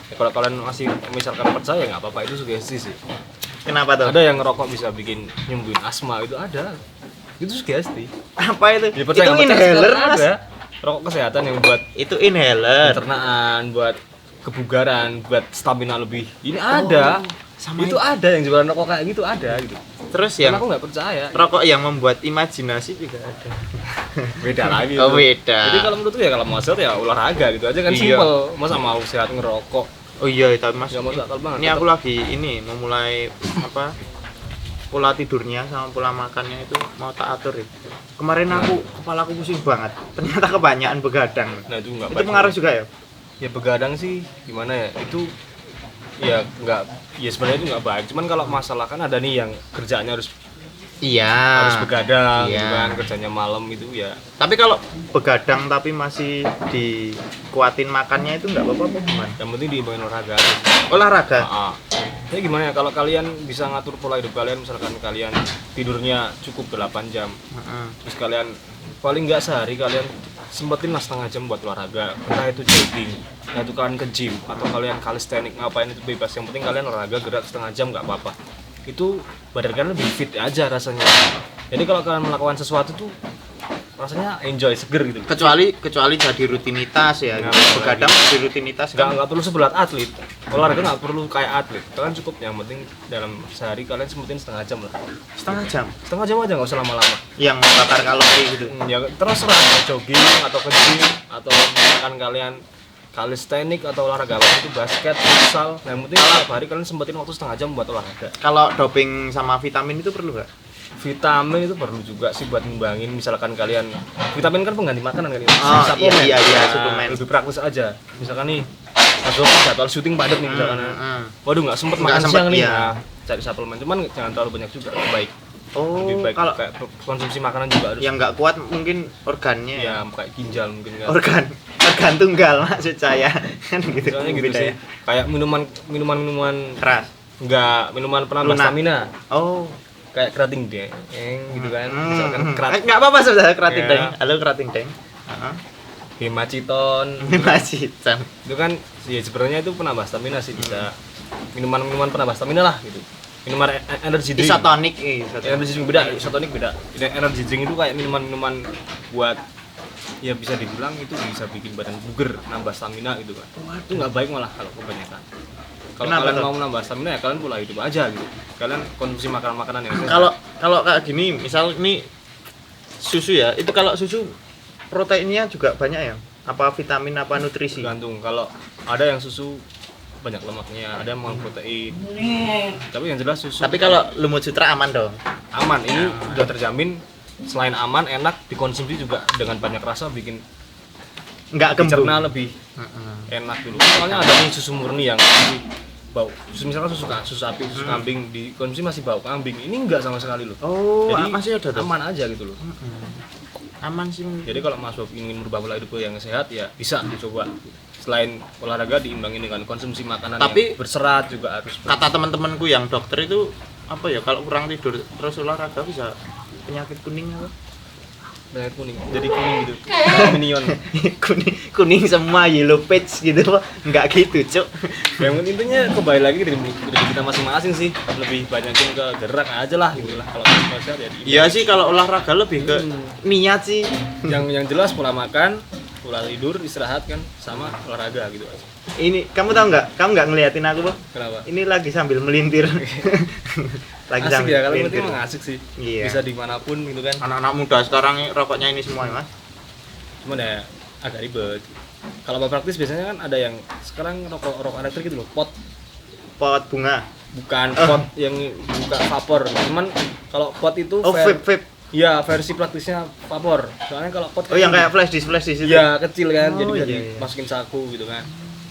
Ya, kalau kalian masih misalkan percaya nggak apa-apa, itu sugesti sih.
Kenapa tuh?
Ada yang ngerokok bisa bikin nyembuhin asma, itu ada. Itu sugesti.
Apa itu?
Ya, percaya
Itu
nggak percaya,
inhaler,
sekarang
Mas.
ada. Rokok kesehatan yang buat
Itu inhaler.
pencernaan, buat kebugaran, buat stamina lebih. Ini ada.
sama
Itu ada yang jualan rokok kayak gitu ada gitu.
Terus
Yang
yang
aku nggak percaya.
rokok yang membuat imajinasi juga ada.
Beda lagi.
Oh,
itu.
beda.
Jadi kalau menurutku ya kalau mau sehat ya olahraga gitu aja kan
Iya.
simpel. Masa mau sehat ngerokok?
Oh iya, tapi Mas.
Nggak masuk akal banget.
Ini aku lagi ini memulai apa? Pola tidurnya sama pola makannya itu mau tak atur itu. Kemarin kepala aku pusing banget. Ternyata kebanyakan begadang.
Nah itu nggak
Itu
baik.
pengaruh juga ya?
Ya begadang sih gimana ya? Itu ya nggak, ya sebenarnya itu nggak baik. Cuman kalau masalah kan ada nih yang kerjaannya harus
Iya.
begadang,
Iya.
gitu kan kerjanya malam itu ya.
Tapi kalau begadang tapi masih dikuatin makannya itu nggak apa-apa apa gimana?
Yang penting diimbangi olahraga aja.
Olahraga.
Ah, Ya gimana ya, kalau kalian bisa ngatur pola hidup kalian, misalkan kalian tidurnya cukup 8 jam, terus kalian paling nggak sehari kalian sempetin lah setengah jam buat olahraga, entah itu jogging, entah itu kalian ke gym, atau kalian calisthenics, ngapain itu bebas, yang penting kalian olahraga gerak setengah jam nggak apa-apa. Itu badan kalian lebih fit aja rasanya. Jadi kalau kalian melakukan sesuatu tuh rasanya enjoy, seger gitu.
Kecuali jadi rutinitas ya.
Nah,
Begadang jadi rutinitas
Nggak perlu seberat atlet, olahraga nggak perlu kayak atlet, kalian cukup yang penting dalam sehari kalian sempetin setengah jam lah.
setengah jam
Setengah jam aja, nggak usah lama-lama.
yang bakar kalori gitu.
Ya terserah mau jogging atau ke gym atau misalkan kalian calisthenics atau olahraga apa itu, basket, futsal, yang penting setiap hari kalian sempetin waktu setengah jam buat olahraga.
Kalau doping sama vitamin itu perlu nggak?
Vitamin itu perlu juga sih buat ngembangin, misalkan kalian vitamin kan pengganti makanan kan,
Oh,
suplemen.
iya,
Nah,
suplemen.
lebih praktis aja. Misalkan nih masuk jadwal syuting padat nih misalkan, waduh nggak sempet
Nggak
makan
sempet,
siang nih,
iya.
nah, cari suplemen, cuman jangan terlalu banyak juga, baik.
Oh,
Lebih baik
kalau
kayak konsumsi makanan juga harus.
yang nggak kuat mungkin organnya
Ya kayak ginjal mungkin kan.
organ tunggal maksud saya kan gitu.
Soalnya gitu
Beda
sih.
ya.
Kayak minuman
Keras.
enggak, minuman penambah
Lunak.
stamina.
Oh.
Kayak kerating deng gitu kan. Misalkan
Nggak apa-apa sebenarnya kerating
Ya.
deng. Halo kerating deng. Heeh.
hemaciton.
Masih Sam.
Itu kan ya sebenarnya itu penambah stamina sih, bisa minuman penambah stamina lah gitu. Minuman energy drink.
Isotonik,
Energy drink beda, isotonik beda. Energy drink itu kayak minuman buat ya bisa dibilang itu bisa bikin badan buger, nambah stamina gitu kan. Itu nggak baik malah kalau kebanyakan. Kalau
Kenapa
kalian
tuh?
mau nambah stamina ya kalian pola hidup aja gitu. Kalian konsumsi makanan-makanan yang sehat.
Kalau kayak gini, misal ini susu ya, itu kalau susu proteinnya juga banyak ya? Apa vitamin apa nutrisi?
Tergantung, kalau ada yang susu banyak lemaknya, ada yang mau protein. Tapi yang jelas susu
Tapi kalau lumut sutra aman dong.
aman, ini udah terjamin. Selain aman, enak, dikonsumsi juga dengan banyak rasa, bikin
Nggak kembung.
dicerna lebih enak dulu. Soalnya ada nih susu murni yang masih bau. Misalkan susu sapi, susu kambing dikonsumsi masih bau kambing. Ini enggak sama sekali loh.
Oh,
Jadi
masih ada tuh.
aman aja gitu loh.
Aman sih.
Jadi kalau Mas Bob ingin merubah pola hidup yang sehat ya bisa dicoba. Selain olahraga diimbangi dengan konsumsi makanan
Tapi
yang berserat juga harus.
kata teman-temanku yang dokter itu apa ya, kalau kurang tidur terus olahraga bisa penyakit kuning apa?
Penyakit kuning, jadi kuning gitu. Minion.
kuning semua, yellow page gitu Pak. Enggak gitu, Cuk.
Yang intinya kembali lagi dari kita masing-masing sih, lebih banyakin ke gerak aja lah gitu lah. Kalau mau sehat ya di
Iya sih, kalau olahraga lebih ke niat sih.
yang jelas pola makan, pola tidur, istirahat kan, sama olahraga gitu aja.
Ini kamu tahu nggak? Kamu nggak ngeliatin aku, Bang?
Kenapa?
Ini lagi sambil melintir. lagi
Asik
sambil
ya, kalau
melintir.
penting emang asik sih.
Iya.
Bisa dimanapun gitu kan.
Anak-anak muda sekarang rokoknya ini semua ya, Mas.
Cuman ya agak ribet. Kalau mau praktis biasanya kan ada yang sekarang rokok elektrik gitu loh, pot,
Pot bunga.
bukan pot yang buka vapor. Cuman kalau pot itu
Oh, vape.
Iya, versi praktisnya vapor. Soalnya kalau pot
Oh, yang kayak flash disk itu.
iya kecil kan, jadi
Oh,
bisa
iya, iya.
dimasukin saku gitu kan.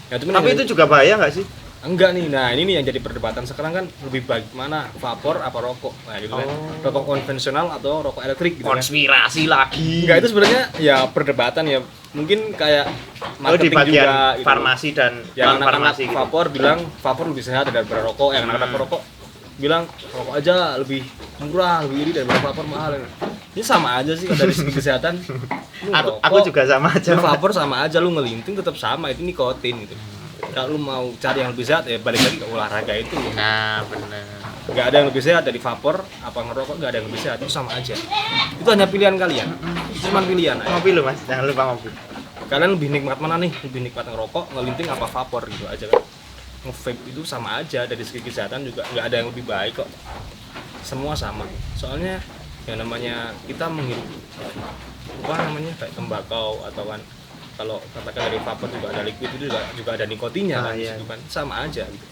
Ya, cuman
Tapi
yang-
itu juga bahaya nggak sih?
enggak nih, nah ini nih yang jadi perdebatan sekarang kan, lebih baik mana, vapor apa rokok, nah gitu kan, rokok konvensional atau rokok elektrik gitu kan.
Konspirasi lagi.
Enggak, itu sebenarnya ya perdebatan ya, mungkin kayak
Oh, di
marketing
bagian
juga gitu.
farmasi dan
Yang
non
anak-anak
farmasi gitu.
vapor bilang vapor lebih sehat daripada rokok, yang anak-anak rokok bilang rokok aja lebih murah, lebih ini daripada vapor mahal. Ini sama aja sih dari segi kesehatan. Lu
Aku
ngerokok,
juga sama aja.
lu
Mas.
vapor sama aja, lu ngelinting tetap sama, itu nikotin gitu. Kalau lu mau cari yang lebih sehat ya balik lagi ke olahraga itu.
Nah, benar.
Nggak ada yang lebih sehat dari vapor apa ngerokok, nggak ada yang lebih sehat, itu sama aja. Itu hanya pilihan kalian. Cuman pilihan aja.
Ngopi lu, Mas. Jangan lupa ngopi.
Kalian lebih nikmat mana nih? Lebih nikmat ngerokok, ngelinting apa vapor gitu aja kan. Nge-vape itu sama aja, dari segi kesehatan juga nggak ada yang lebih baik kok. Semua sama. Soalnya yang namanya kita menghirup apa namanya kayak tembakau atau kan, kalau katakan dari vapor juga ada liquid itu juga ada nikotinnya kan,
iya.
gitu kan, sama aja gitu.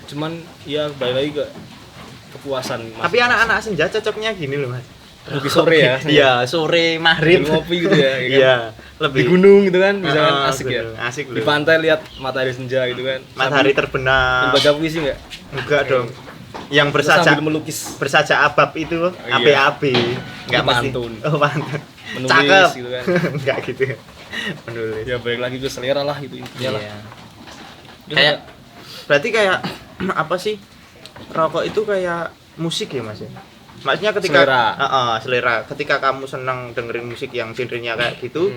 Cuman ya balik lagi ke kepuasan.
Tapi anak-anak senja cocoknya gini loh, Mas.
lebih sore ya.
Iya, sore maghrib.
Ngopi gitu ya. Kan?
Iya,
Di
lebih
gunung gitu kan, bisa kan, asik ya.
gunung, asik
Di
loh.
pantai lihat matahari senja gitu kan.
Matahari
Sambil
terbenam.
baca puisi enggak?
Enggak dong. Yang
Sambil
bersaja
melukis.
abab itu
Iya.
api-api.
Itu pantun.
Oh, pantun.
Menulis
Cakep.
gitu kan.
Enggak gitu. Menulis.
Ya balik lagi ke selera lah, itu intinya lah.
Iya.
Terus
Kayak berarti kayak apa sih? rokok itu kayak musik ya Mas ya. Maksudnya ketika
Selera.
Selera. Ketika kamu senang dengerin musik yang genrenya kayak gitu,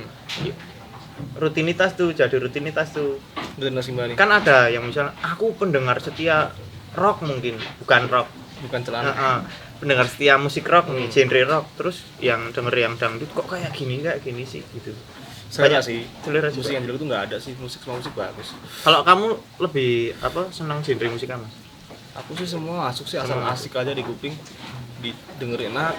rutinitas tuh jadi rutinitas tuh.
Rutinitas gimana nih?
Kan ada yang misalnya aku pendengar setia rock mungkin, bukan rock.
Bukan celana.
Pendengar setia musik rock nih, genre rock, terus yang denger yang dangdut kok kayak gini sih gitu.
Selera
Banyak
sih.
selera
Musik
juga.
yang jelek itu nggak ada sih, semua musik bagus.
Kalau kamu lebih senang genre musik apa?
Aku sih semua asik sih, asal asik aja di kuping, didengerin enak.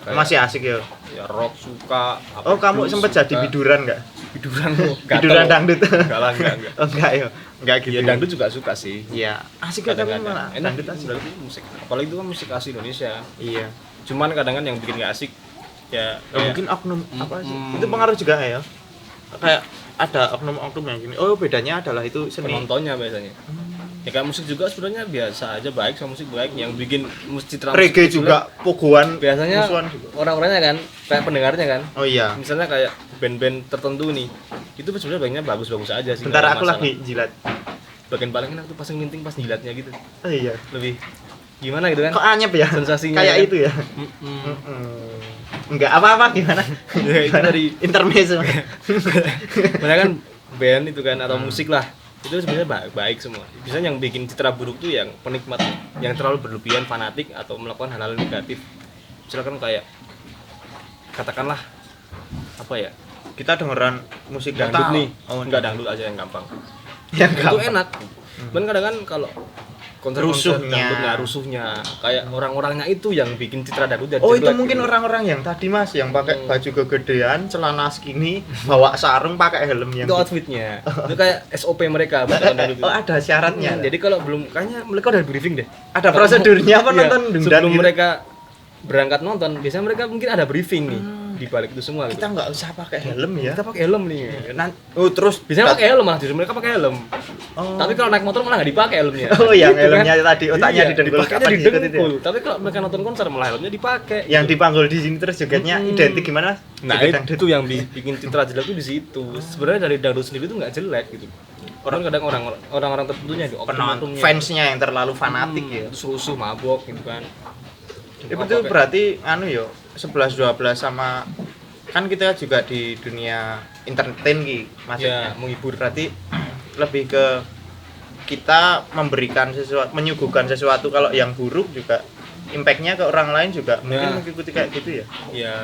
Kayak
Masih asik ya.
ya rock suka.
Oh, kamu
blues
sempet
suka.
jadi biduran enggak?
biduran lo?
Biduran dangdut.
Enggak lah, enggak.
Oh, enggak ya. Enggak gitu.
Ya dangdut juga suka sih.
Iya, asik kan tapi
Kadang-kadang.
malah
Enak
dangdut
gitu
asik.
berarti musik. Apalagi itu kan musik asli Indonesia.
Iya.
Cuman kadang kan yang bikin nggak asik ya
Ya, mungkin oknum apa sih?
Mm-mm.
Itu pengaruh juga ya. Kayak ada oknum-oknum yang gini. Oh, bedanya adalah itu seni.
penontonnya biasanya. Ya kayak musik juga sebenarnya biasa aja, baik sama musik baik. Yang bikin citra
Reggae
musik
juga pogoan
biasanya
musuhan juga.
orang-orangnya kan kayak pendengarnya kan.
Oh iya.
Misalnya kayak band-band tertentu nih, itu sebenarnya baiknya bagus-bagus aja sih.
Bentar
nggak ada
aku
masalah.
lagi jilat.
Bagian paling enak tuh pas ngelinting pas jilatnya gitu.
Oh iya.
Lebih gimana gitu kan?
Kok anyep ya?
Sensasinya
Kayak
kan?
itu ya. Enggak apa-apa gimana?
Ya, itu dari
intermezzo.
banyak kan band itu kan atau musik lah. Itu sebenarnya baik semua. Biasanya yang bikin citra buruk tuh yang penikmat yang terlalu berlebihan, fanatik atau melakukan hal-hal negatif. Misalkan kayak katakanlah apa ya?
Kita dengeran musik
Dangdut
metal.
nih.
Oh,
Enggak dangdut aja yang gampang.
Yang
Itu
gampang.
enak. Cuman kadang kan kalau konser
Rusuhnya.
dangdutnya rusuhnya kayak orang-orangnya itu yang bikin citra dangdut jadi
Oh, itu
jelek
mungkin
gitu.
orang-orang yang tadi Mas yang pakai baju kegedean, celana skinny, bawa sarung, pakai helm yang
itu outfitnya. Itu kayak SOP mereka buat dangdut itu.
Oh, ada syaratnya.
Jadi kalau belum kayaknya mereka udah briefing deh.
Ada prosedurnya apa
Iya,
nonton dangdut
sebelum
gitu?
mereka berangkat nonton, biasanya mereka mungkin ada briefing nih di balik itu semua gitu.
Kita nggak usah pakai helm ya.
Kita pakai helm nih.
Oh, terus
Biasanya pakai helm malah justru mereka pakai helm.
Oh.
Tapi kalau naik motor malah nggak dipakai helmnya.
Oh, yang
Gitu kan.
helmnya tadi otaknya
Iya,
didengkul,
dipakainya
kapan diikuti
didengkul. Tapi kalau mereka nonton konser malah helmnya dipakai.
yang dipanggul di sini terus jogetnya identik gimana?
Nah,
Joget dangdut.
itu yang bikin citra jelek tuh di situ. Sebenarnya dari dangdut sendiri tuh nggak jelek gitu. Orang kadang orang-orang tertentunya di oknum-oknumnya.
fansnya yang terlalu fanatik ya.
Terus rusuh, mabok gitu kan.
Itu tuh berarti anu yo 11 12 sama kan kita juga di dunia entertain ki
Ya,
maksudnya.
menghibur.
Berarti lebih ke kita memberikan sesuatu, menyuguhkan sesuatu. Kalau yang buruk juga impactnya ke orang lain juga mungkin
Nah.
mengikuti kayak gitu ya.
Ya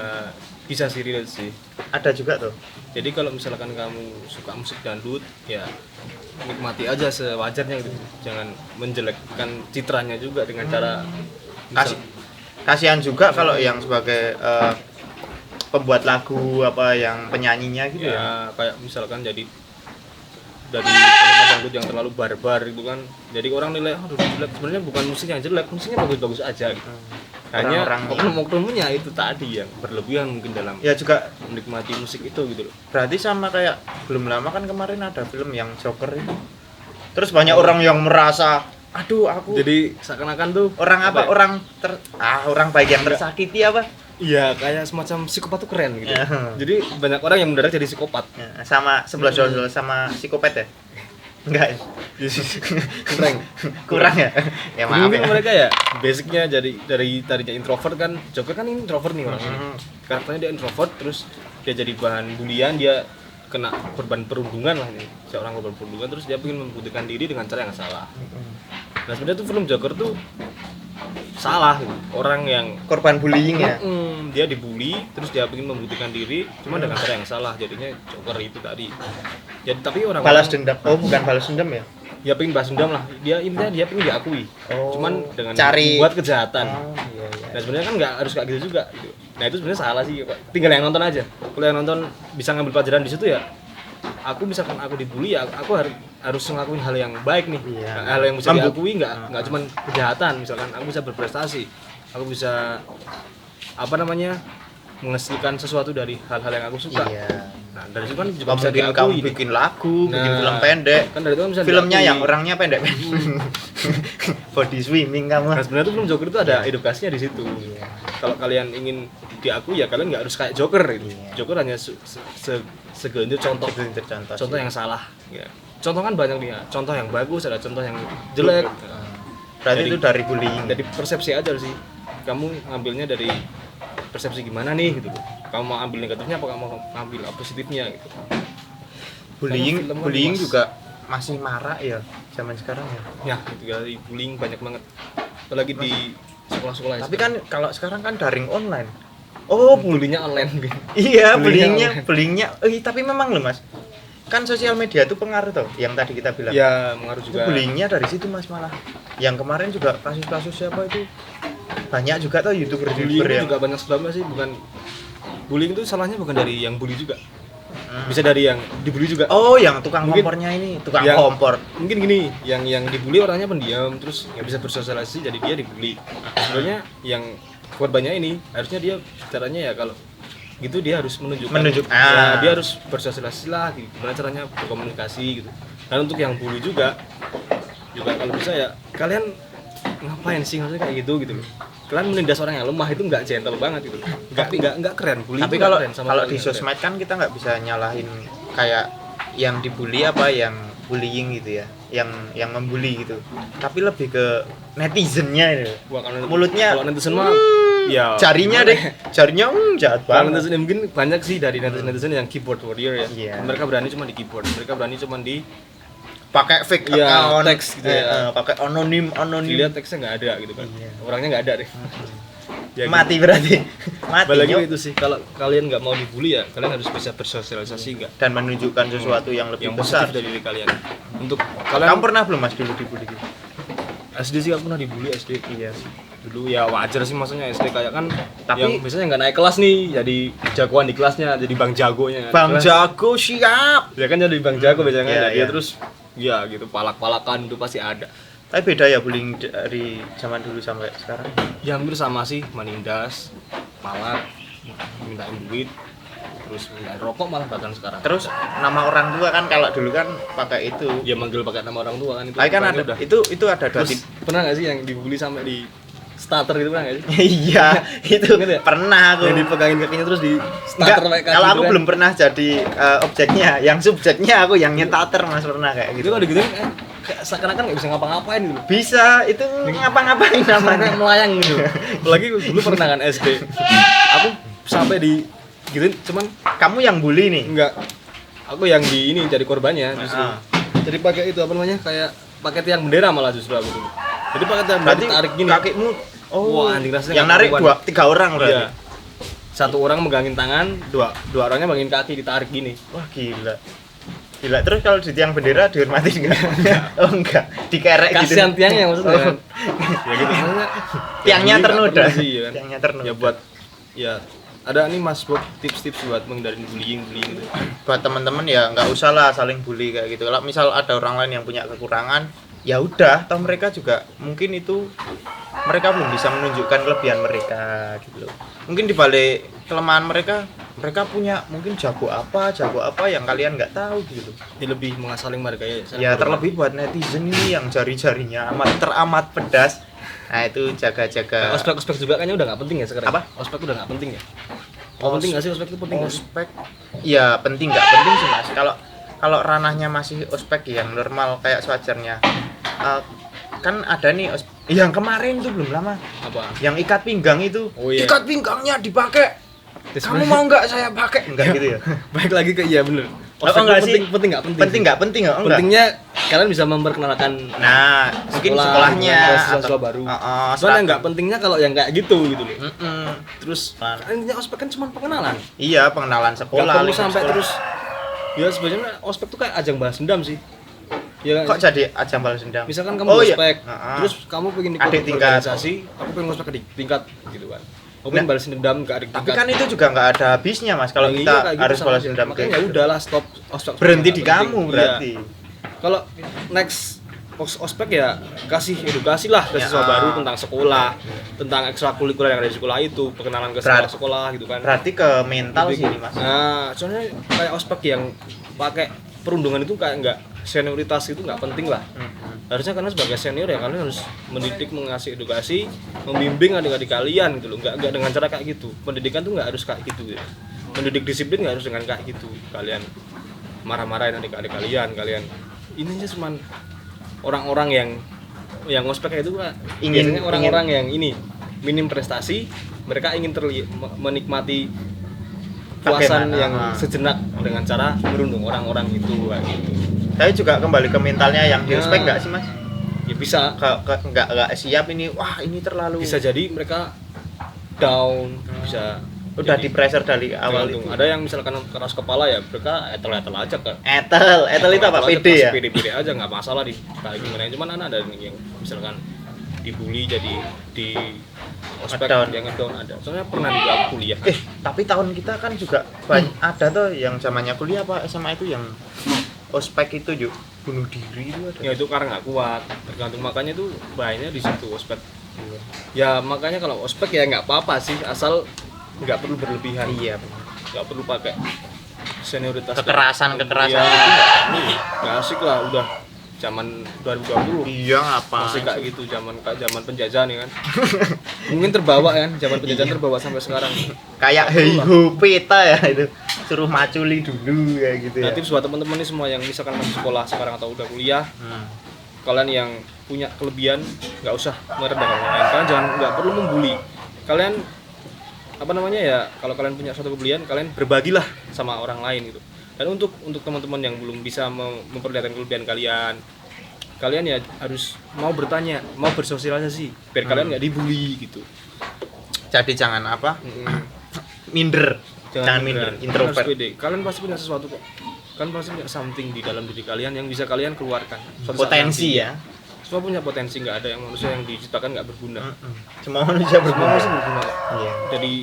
bisa sih relate sih.
Ada juga tuh.
Jadi kalau misalkan kamu suka musik dangdut, ya nikmati aja sewajarnya gitu. Jangan menjelekkan citranya juga dengan cara
Kasihan juga kalau yang sebagai pembuat lagu apa yang penyanyinya gitu ya.
ya kayak misalkan jadi dari penikmat dangdut yang terlalu barbar gitu kan. Jadi orang nilai aduh jelek. Sebenarnya bukan musik yang jelek, musiknya bagus-bagus aja gitu. Hanya
Orang-orangnya.
oknum-oknumnya itu tadi yang berlebihan mungkin dalam
Ya juga
menikmati musik itu gitu loh.
berarti sama kayak belum lama kan kemarin ada film yang Joker itu. Terus banyak orang yang merasa aduh aku
Jadi seakan-akan tuh
orang apa
ya?
orang baik yang tersakiti apa?
Iya, kayak semacam psikopat tuh keren gitu.
Ya.
Jadi banyak orang yang mendadak jadi psikopat.
Ya, sama 11 12 sama psikopat ya? Enggak ya?
Keren.
Kurang ya? Ya maaf
Mungkin
ya.
mereka ya basicnya dari tadinya introvert kan, Joker kan introvert nih orangnya. Karakternya dia introvert, terus dia jadi bahan bulian, dia kena korban perundungan lah nih, seorang korban perundungan, terus dia ingin membuktikan diri dengan cara yang salah. Nah sebenarnya tuh film Joker tuh salah gitu. Orang yang
Korban bullying ya?
dia dibully, terus dia ingin membuktikan diri, cuma dengan cara yang salah, jadinya Joker itu tadi. Jadi tapi orang
Balas dendam. Oh, bukan balas dendam ya?
dia pengen balas dendam lah, dia intinya dia pengen diakui,
Oh,
cuman dengan
cari-
membuat kejahatan.
Oh, iya iya.
Nah sebenarnya kan nggak harus kayak gitu juga gitu. Nah itu sebenarnya salah sih, tinggal yang nonton aja. Kalau yang nonton bisa ngambil pelajaran di situ ya. Aku misalkan aku dibully ya, aku harus ngelakuin hal yang baik nih.
Iya.
Hal yang bisa
Membuk-
diakui, nggak cuman kejahatan. Misalkan aku bisa berprestasi, aku bisa apa namanya menghasilkan sesuatu dari hal-hal yang aku suka.
Iya.
Nah dari situ kan juga bisa
Mungkin
diakui.
kamu
nih.
bikin lagu, bikin
Nah,
film pendek.
Kan dari itu kan bisa
Filmnya
diakui.
yang orangnya pendek. Body swimming kamu.
Nah sebenarnya tuh film Joker itu ada edukasinya di situ.
Iya.
Kalau kalian ingin diakui ya kalian nggak harus kayak Joker gitu.
Iya.
Joker hanya segelintir contoh
Segelintir contoh.
contoh yang salah. Ya. Contoh kan banyak nih ya. Contoh yang bagus ada contoh yang jelek.
Berarti itu dari bullying.
dari persepsi aja sih. Kamu ngambilnya dari persepsi gimana nih gitu. Kamu mau ambil negatifnya apa kamu mau ambil positifnya gitu.
Bullying
Karena film kan
bullying
luas.
juga masih marak ya zaman sekarang ya.
Ya, gitu ya, bullying banyak banget. Apalagi di sekolah-sekolah.
Tapi kan kalau sekarang kan daring online. Oh,
bullyingnya online gitu.
iya,
Bullyingnya
bullyingnya. Tapi memang loh Mas. Kan sosial media itu pengaruh tuh, yang tadi kita bilang.
Ya, mengaruh
Itu
juga.
bullyingnya dari situ Mas malah. Yang kemarin juga kasus-kasus siapa itu banyak juga tuh youtuber
Bullying
ya.
juga banyak sebabnya sih, bukan bullying itu salahnya bukan dari yang bully juga. Bisa dari yang dibully juga.
Oh, yang tukang
Mungkin-
kompornya ini, tukang
Yang-
kompor.
Mungkin gini, yang dibully orangnya pendiam, terus nggak bisa bersosialisasi, jadi dia dibully. Sebenarnya yang korbannya ini harusnya dia caranya ya kalau gitu dia harus menunjukkan ya, dia harus bersosialisasi lah, gitu. Gimana caranya berkomunikasi gitu. Dan untuk yang bully juga kalau bisa ya kalian ngapain sih maksudnya kayak gitu loh. Kalian menindas orang yang lemah itu nggak gentle banget gitu. Nggak keren. Bully
Tapi
itu nggak
kalau
keren sama
kalau
sekali
di
nggak keren.
sosmed kan kita nggak bisa nyalahin kayak yang dibully apa yang bullying gitu ya, yang membuli gitu. Tapi lebih ke netizennya itu.
Wah,
Mulutnya,
kalau netizen mah ya
jarinya
gimana
deh,
ya?
jarinya jahat
Kalau
banget.
netizen mungkin banyak sih dari netizen yang keyboard warrior ya.
Iya.
Mereka berani cuma di keyboard, mereka berani cuma di
Pakai fake
Iya,
account,
teks gitu ya.
pakai anonim.
dilihat teksnya nggak ada gitu kan.
Iya.
Orangnya nggak ada deh. Ya,
Mati berarti. Mati.
Balik
Nyok.
lagi itu sih, kalau kalian nggak mau dibully ya, kalian harus bisa bersosialisasi nggak
Dan menunjukkan sesuatu yang lebih
yang
besar.
positif dari diri kalian. Untuk kalian
Kamu pernah belum Mas dulu dibully gitu?
SD sih aku pernah dibully SD.
Iya.
Dulu ya wajar sih maksudnya SD kayak kan
Tapi-
yang biasanya nggak naik kelas nih, jadi jagoan di kelasnya, jadi bang jagonya.
Bang
Kelas-
Jago siap.
Ya kan jadi bang jago biasanya
Iya,
ada dia
iya.
terus ya gitu palak-palakan itu pasti ada.
Tapi beda ya bullying dari zaman dulu sampai sekarang.
Ya hampir sama sih, menindas, palak, mintain duit, terus mintain rokok malah bahkan sekarang.
Terus nama orang tua kan kalau dulu kan pakai itu.
dia manggil pakai nama orang tua kan itu.
Tapi kan
pokoknya
ada
udah.
itu ada dua
Terus pernah nggak sih yang dibully sampai di starter gitu, pernah nggak sih?
Iya, itu
Ingat ya?
pernah aku.
Yang dipegangin kakinya terus di
Enggak,
starter pakai kaki.
kalau aku
gitu kan.
belum pernah jadi objeknya, yang subjeknya aku yang nyetater Mas pernah kayak
Itu
gitu.
kalau digituin kayak seakan-akan nggak bisa ngapa-ngapain gitu.
Bisa, itu ngapa-ngapain namanya.
Kayak melayang gitu. Apalagi dulu pernah kan SD. Aku sampai di gituin cuman
Kamu yang bully nih.
enggak. Aku yang di ini jadi korbannya justru.
Ah.
Jadi pakai itu apa namanya? Kayak pakai tiang bendera malah justru aku dulu. Jadi pakai tiang bendera
Berarti
tarik gini.
kakimu
Wah, anjing, rasanya
yang
nggak
narik
karuan.
3 orang berarti.
Iya. Satu orang megangin tangan, dua orangnya megangin kaki ditarik gini.
Wah, gila. Gila, terus kalau di tiang bendera dihormati enggak? Oh enggak, dikerek gitu.
Kasihan tiangnya maksudnya
Oh.
kan. Ya gitu maksudnya.
Tiangnya
Ya, bully nggak
ternoda.
perlu sih, ya kan.
Tiangnya ternoda.
Ya buat ya ada nih Mas Bob tips-tips buat menghindari bullying gitu.
Buat teman-teman ya nggak usah lah saling bully kayak gitu. Kalau misal ada orang lain yang punya kekurangan, ya udah, toh mereka juga mungkin itu mereka belum bisa menunjukkan kelebihan mereka gitu loh. Mungkin di balik kelemahan mereka punya mungkin jago apa yang kalian nggak tahu gitu loh.
Dia lebih mengasaling mereka ya.
Ya terlebih buat netizen ini yang jari-jarinya teramat pedas. Nah, itu jaga-jaga.
Ospek juga kayaknya udah nggak penting ya sekarang.
Apa?
Ospek udah nggak penting ya. Oh, penting nggak sih ospek itu penting nggak sih?
Ospek. Iya, penting nggak penting sih Mas. Kalau ranahnya masih ospek yang normal kayak sewajarnya. Kan ada nih yang kemarin tuh belum lama.
Apa?
Yang ikat pinggang itu.
Oh, iya.
Ikat pinggangnya dipakai. Kamu mau nggak saya pakai? Enggak gitu ya.
Baik lagi ke iya bener.
Oh,
Ospek
enggak
itu
sih?
penting nggak penting?
Penting nggak penting enggak?
Pentingnya kalian bisa memperkenalkan
Nah, mungkin sekolahnya
siswa baru.
Cuman
Cuman yang nggak pentingnya kalau yang kayak gitu gitu loh.
Mm-mm.
Terus intinya ospek kan cuma pengenalan.
Iya, pengenalan
Nggak
sekolah.
perlu
lingkup
sampai
sekolah.
terus. Ya sebenarnya ospek tuh kayak ajang balas dendam sih. Ya
Kok jadi ajang balas dendam?
misalkan kamu
Oh, iya.
ospek,
Heeh.
terus kamu pengen ikut
Adik tingkat.
organisasi, aku pengen ospek adik tingkat gitu kan. Aku pengen balas dendam ke adik
Tapi
tingkat.
kan itu juga nggak ada habisnya Mas kalau
Ya
kita
iya, kayak gitu
harus
sama
balas
aja.
dendam
Makanya
kayak
ya
gitu.
udahlah stop ospek.
Berhenti di
Nggak penting.
kamu berarti.
Iya. Kalau next ospek ya kasih edukasi lah ke siswa
Ya.
baru tentang sekolah, tentang ekstrakurikuler yang ada di sekolah itu, perkenalan ke sekolah gitu kan.
Berarti ke mental
Lebih
sih
ke-
ini Mas.
Nah, soalnya kayak ospek yang pakai perundungan itu kayak nggak senioritas itu nggak penting lah. Harusnya karena sebagai senior ya kalian harus mendidik, mengasih edukasi, membimbing adik-adik kalian gitu loh. Nggak dengan cara kayak gitu. Pendidikan tuh nggak harus kayak gitu ya. Mendidik disiplin nggak harus dengan kayak gitu. Kalian marah-marahin adik-adik kalian ini aja cuman orang-orang yang yang ospek itu Pak,
Ingin-
biasanya orang-orang yang ini minim prestasi, mereka ingin menikmati puasan
Bagaimana?
yang sejenak dengan cara merundung orang-orang itu kayak gitu.
Saya juga kembali ke mentalnya yang di
Ya.
ospek nggak sih mas?
Ya bisa
Nggak siap ini, wah ini terlalu
bisa jadi mereka down, bisa
udah
jadi
di pressure dari awal
tergantung.
itu.
Ada yang misalkan keras kepala ya mereka etel-etel aja kan.
Etel itu apa? PD ya?
PD aja nggak masalah di kayak gimana. Cuman ada yang misalkan dibully jadi di ospek
Ngedown.
yang ngedown ada. Soalnya pernah juga aku kuliah.
Tapi tahun kita kan juga banyak ada tuh yang zamannya kuliah apa SMA itu yang ospek itu yuk bunuh diri itu ada.
Ya itu karena nggak kuat. Tergantung makanya itu bahayanya di situ ospek. Ya makanya kalau ospek ya nggak apa-apa sih asal nggak perlu berlebihan.
Iya.
Nggak perlu pakai senioritas
Kekerasan
ya,
itu.
nggak asik lah udah zaman 2020
Iya apa?
masih kayak gitu zaman penjajahan ya kan. Mungkin terbawa kan zaman penjajahan terbawa sampai sekarang.
Kayak hey ho peta ya itu. Suruh maculi dulu ya gitu ya.
Nah tips buat teman-teman nih semua yang misalkan masih sekolah sekarang atau udah kuliah, kalian yang punya kelebihan nggak usah merendahkan orang lain. Kalian jangan nggak perlu membuli. Kalian apa namanya ya, kalau kalian punya suatu kelebihan kalian berbagilah sama orang lain gitu. Dan untuk teman-teman yang belum bisa memperlihatkan kelebihan kalian ya harus mau bertanya, mau bersosialisasi biar kalian nggak dibully gitu.
Jadi jangan apa? Minder. Jangan minder,
Kalian
introvert.
harus pede. Kalian pasti punya sesuatu kok. Kalian pasti punya something di dalam diri kalian yang bisa kalian keluarkan. Suatu saat
Potensi
nanti.
ya.
Semua punya potensi, nggak ada yang manusia yang diciptakan nggak berguna.
Semua manusia
Semua
berguna.
manusia berguna.
Iya.
Jadi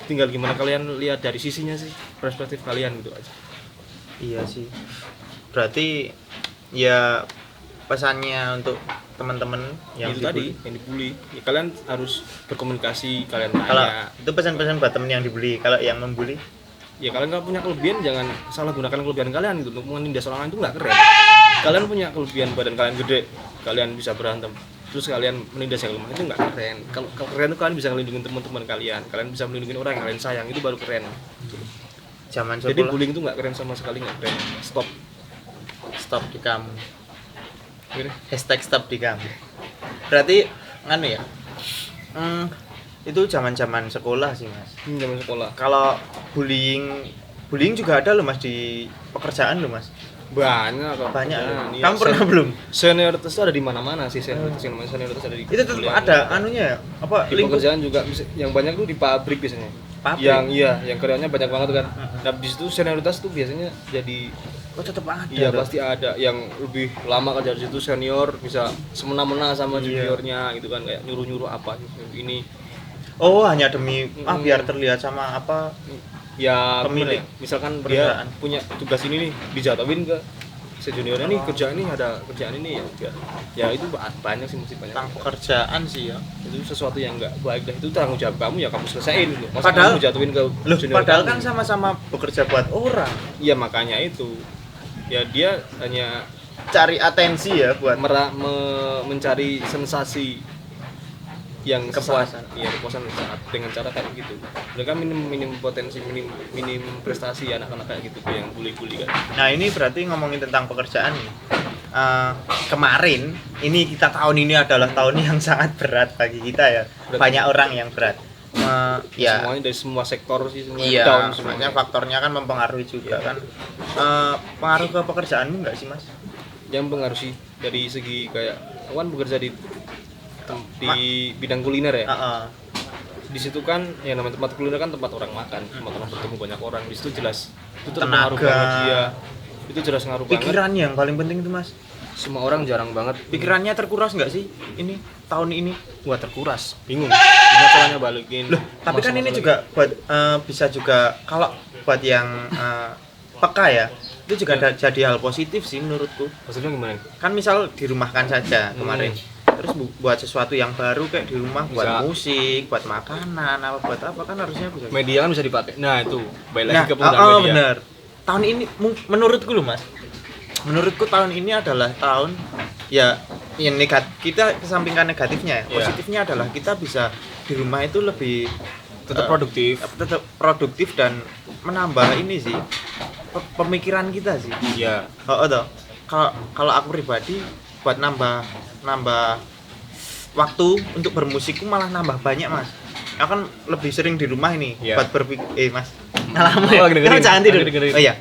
tinggal gimana kalian lihat dari sisinya sih, perspektif kalian gitu aja.
Iya sih. Berarti ya pesannya untuk teman-teman yang
Itu tadi yang dibully, ya, kalian harus berkomunikasi, kalian
kalau
tanya.
itu pesan-pesan buat temen yang dibully, kalau yang membuli
Ya kalian nggak punya kelebihan, jangan salah gunakan kelebihan kalian gitu untuk menindas orang lain, itu nggak keren. Kalian punya kelebihan, badan kalian gede, kalian bisa berantem, terus kalian menindas yang lemah, itu nggak keren. Kalau keren itu kalian bisa melindungi teman-teman kalian bisa melindungi orang yang kalian sayang, itu baru keren.
zaman
Jadi
sekolah
bullying itu nggak keren sama sekali, nggak keren. Stop.
stop di kamu.
Gini.
Hashtag stop di kamu. Berarti anu ya. Itu zaman-zaman sekolah sih, Mas.
Zaman sekolah.
Kalau bullying juga ada loh Mas di pekerjaan loh Mas.
Banyak kok.
Banyak loh.
Iya,
Kamu pernah belum?
Senioritas itu ada di mana-mana sih, senioritas yang namanya senioritas ada di
Itu tetap
kuliah.
ada anunya ya? Apa
Di pekerjaan juga yang banyak tuh di pabrik biasanya.
Pabrik?
Yang karyawannya banyak banget tuh kan. Nah, di situ senioritas tuh biasanya jadi
Oh, tetap ada.
iya
tuh.
pasti ada yang lebih lama kerja di situ, senior bisa semena-mena sama
Iya.
juniornya gitu kan, kayak nyuruh-nyuruh apa gitu. Ini
Oh, hanya demi biar terlihat sama apa
ya
Pemilik.
gimana ya, misalkan dia
perusahaan.
punya tugas ini nih dijatuhin ke sejuniornya nih, kerjaan ini ada kerjaan ini ya itu banyak sih, mesti banyak.
tentang pekerjaan sih ya.
Itu sesuatu yang nggak baik dah, itu tanggung jawab kamu ya kamu selesaiin gitu. Masa
Padahal-
kamu jatuhin ke
Loh,
junior
padahal
kamu?
kan sama-sama bekerja buat orang.
Iya makanya itu ya dia hanya
Cari atensi ya buat
mencari sensasi yang
Kepuasan.
iya kepuasan saat dengan cara kayak gitu. Mereka minim potensi, minim prestasi anak-anak kayak gitu yang bully kan.
Nah, ini berarti ngomongin tentang pekerjaan nih. Kemarin ini tahun ini adalah tahun yang sangat berat bagi kita ya.
Berat.
Banyak orang yang berat. Ya.
Semuanya dari semua sektor sih, semua
Iya,
down
semuanya
semuanya.
faktornya kan mempengaruhi juga kan. Pengaruh ke pekerjaanmu nggak sih, Mas?
Yang pengaruh sih dari segi kayak aku kan bekerja di bidang kuliner ya. Di situ kan yang namanya tempat kuliner kan tempat orang makan, tempat orang bertemu banyak orang. Di situ jelas itu terpengaruh
Tenaga.
banget dia. Itu jelas ngaruh banget.
Pikiran yang paling penting itu, Mas.
Semua orang jarang banget
Pikirannya terkuras nggak sih ini tahun ini?
gua terkuras. Bingung. Gimana caranya balikin?
Loh, tapi kan ini juga buat bisa juga kalau buat yang peka ya, itu juga jadi hal positif sih menurutku.
Maksudnya gimana?
Kan misal dirumahkan saja kemarin, terus buat sesuatu yang baru kayak di rumah, buat
Bisa.
musik, buat makanan, buat apa kan harusnya bisa.
Media kan bisa dipakai. Nah, itu balik
Nah,
lagi ke penggunaan media.
benar. Tahun ini menurutku loh Mas, menurutku tahun ini adalah tahun ya yang negatif. Kita kesampingkan negatifnya,
Iya.
positifnya adalah kita bisa di rumah itu lebih
Tetap produktif.
tetap produktif dan menambah ini sih pemikiran kita sih.
Iya.
Toh. Kalau aku pribadi buat nambah waktu untuk bermusik malah nambah banyak mas. Aku kan lebih sering di rumah ini
Iya.
buat berpikir mas ngalamu ya.
Oh, dengerin.
Kan jangan tidur.
Dengerin.
Oh iya.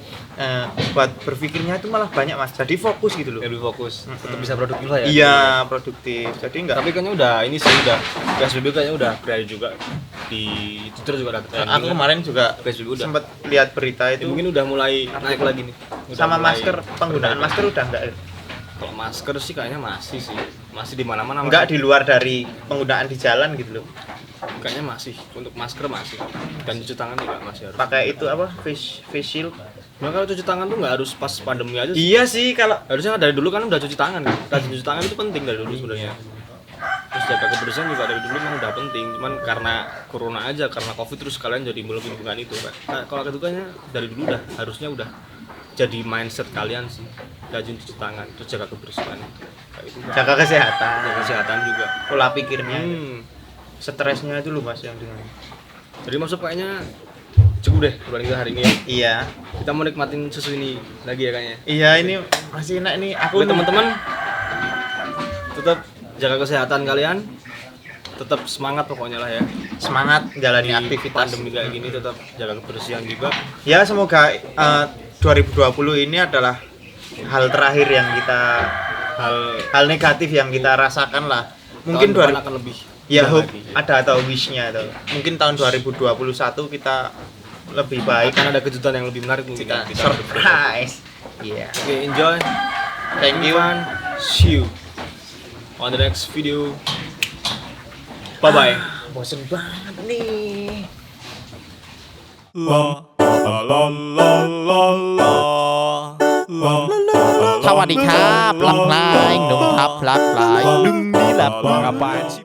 Buat berpikirnya itu malah banyak mas. Jadi fokus gitu loh.
Lebih fokus, tetap bisa produktif lah ya.
Iya produktif. Jadi enggak.
Tapi kayaknya udah ini sih udah PSBB kayaknya udah berakhir juga di Twitter juga ada.
Aku kemarin juga
PSBB udah.
sempat lihat berita
Ya,
itu
mungkin udah mulai naik lagi nih. Udah
sama
mulai
masker, penggunaan
berbeda.
masker udah enggak.
Kalau masker sih kayaknya masih sih, masih di mana-mana.
Enggak di luar dari penggunaan di jalan gitu loh.
Kayaknya masih untuk masker masih dan cuci tangan juga masih harus.
Pakai itu apa? Face shield.
Nah kalau cuci tangan tuh nggak harus pas pandemi aja sih.
Iya sih kalau
Harusnya dari dulu kan udah cuci tangan kan. Rajin cuci tangan itu penting dari dulu sebenarnya. Terus jaga kebersihan juga dari dulu memang udah penting. Cuman karena corona aja, karena covid terus kalian jadi melakukan itu. Nah, kalau keduanya dari dulu udah harusnya udah jadi mindset kalian sih. Rajin cuci tangan, terus jaga kebersihan. Kayak itu.
jaga kesehatan,
Jaga kesehatan juga.
pola pikirnya,
Hmm.
stresnya itu loh mas yang dengan.
Jadi maksud kayaknya cukup deh bulan kita hari ini ya.
Iya,
Kita mau nikmatin susu ini lagi ya kayaknya.
iya ini masih enak nih. Aku
Oke teman-teman, tetap jaga kesehatan kalian, tetap semangat pokoknya lah ya.
semangat jalani
Di
aktivitas.
pandemi kayak gini tetap jaga kebersihan juga.
Ya semoga 2020 ini adalah hal terakhir yang kita hal negatif yang kita rasakan lah. Mungkin
tahun depan akan lebih.
ya
indah
hope
lagi, ya.
ada atau wishnya atau mungkin tahun 2021 kita lebih baik.
Akan ada kejutan yang lebih menarik mungkin.
Kita
ya, di tahun depan.
surprise. Iya.
Oke, enjoy.
Thank you.
Everyone. See you on the next video. Bye bye.
Bosen banget nih.
Sawadee krab ลำพลายหนุ่มทับพลัดพลายดึงนี่แหละ apaan sih